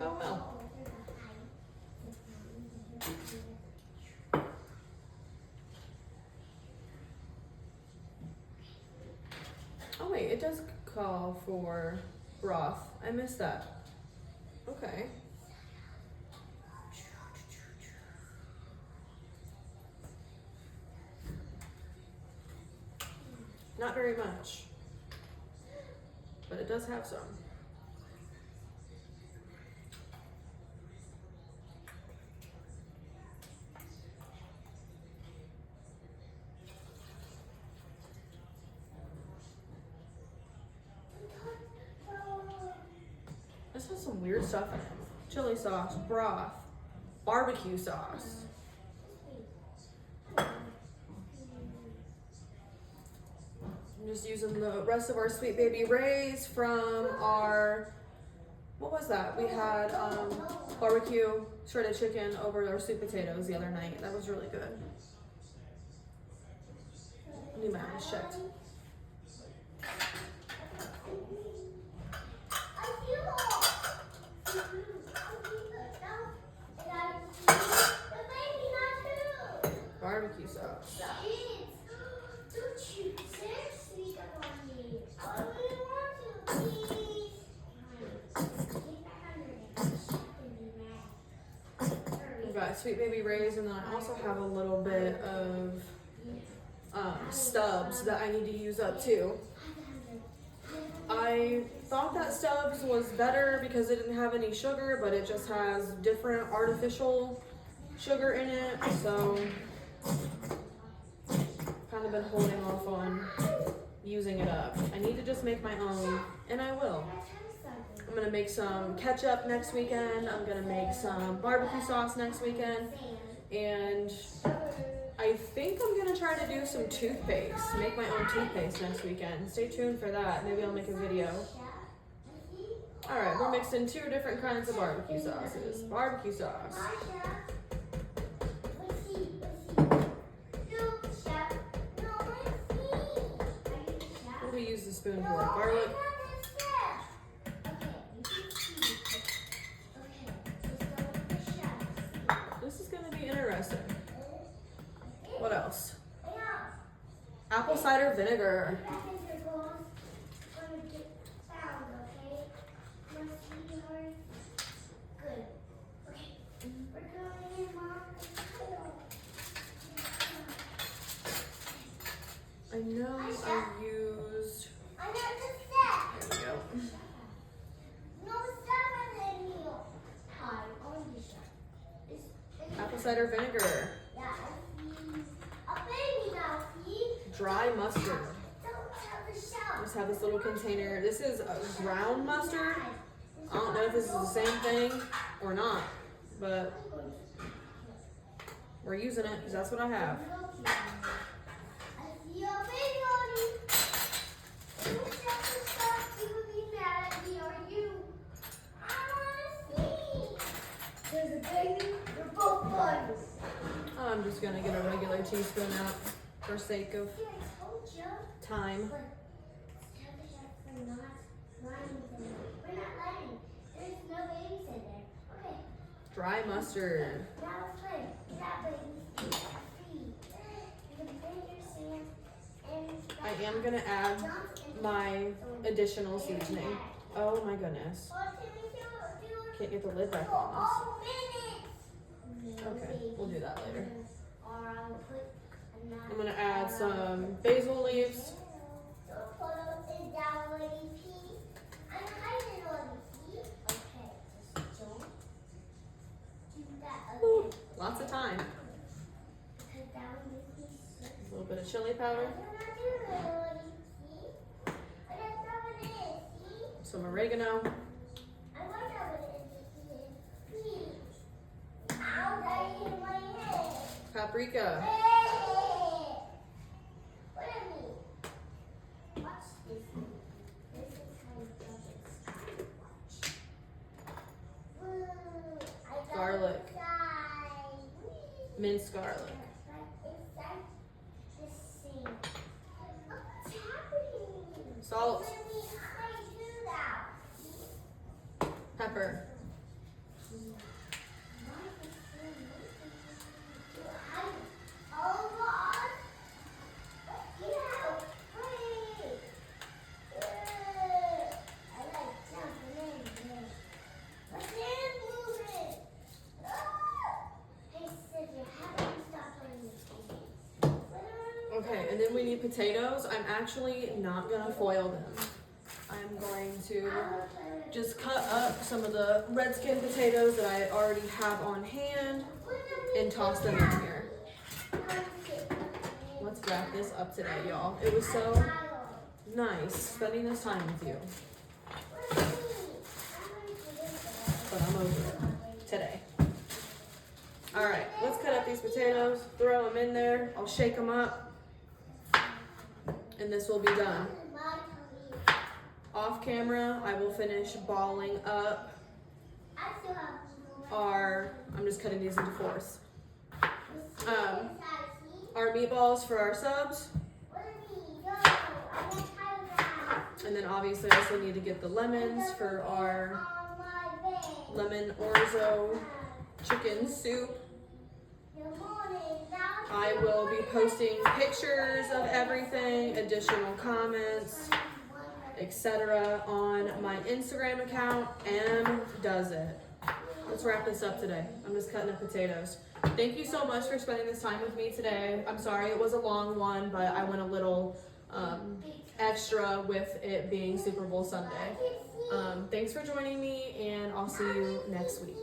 Oh well. Oh wait, it does call for broth. I missed that. Okay. Not very much, but it does have some. This has some weird stuff in it. Chili sauce, broth, barbecue sauce. I'm just using the rest of our Sweet Baby Ray's from our, what was that? We had barbecue shredded chicken over our sweet potatoes the other night. That was really good. I need my eyes checked. Barbecue sauce. We've got Sweet Baby Ray's, and then I also have a little bit of Stubbs that I need to use up too. I thought that Stubbs was better because it didn't have any sugar, but it just has different artificial sugar in it, so kind of been holding off on using it up. I need to just make my own, and I will. I'm gonna make some ketchup next weekend. I'm gonna make some barbecue sauce next weekend, and I think I'm gonna try to do some toothpaste, make my own toothpaste next weekend. Stay tuned for that. Maybe I'll make a video. All right, we're mixing 2 different kinds of barbecue sauces. Barbecue sauce. What do we use the spoon for? Garlic. This is gonna be interesting. What else? Apple cider vinegar. cider vinegar, Yeah, I see a baby now, see? dry mustard. Don't tell the shout. Just have this little container. This is a ground mustard. I don't know if this is the same thing or not, but we're using it because that's what I have. I see a baby on you. If you tell the shout, you would be mad at me, or you. I wanna see. There's a baby. We're both buns. I'm just gonna get a regular teaspoon out for sake of See, I told you. time. But tell the shout we're not lying. We're not lying. There's no babies in there. Okay. Dry mustard. Now let's play. That baby. See. You can bring your sand and I am gonna add my additional seasoning. Oh my goodness. Can't get the lid back on this. Oh, minutes. Okay, we'll do that later. Or I'll put I'm gonna add some basil leaves. Whew, lots of time. A little bit of chili powder. Some oregano. Paprika. Garlic. Minced garlic. Salt. Pepper. Okay, and then we need potatoes. I'm actually not gonna foil them. I'm going to just cut up some of the red skin potatoes that I already have on hand and toss them in here. Let's wrap this up today, y'all. It was so nice spending this time with you, but I'm over it today. All right, let's cut up these potatoes, throw them in there. I'll shake them up, and this will be done. Off camera, I will finish balling up I'm just cutting these into fours. Our meatballs for our subs. And then obviously I also need to get the lemons for our lemon orzo chicken soup. I will be posting pictures of everything, additional comments, etc. on my Instagram account, Does It. Let's wrap this up today. I'm just cutting up potatoes. Thank you so much for spending this time with me today. I'm sorry it was a long one, but I went a little extra with it being Super Bowl Sunday. Thanks for joining me, and I'll see you next week.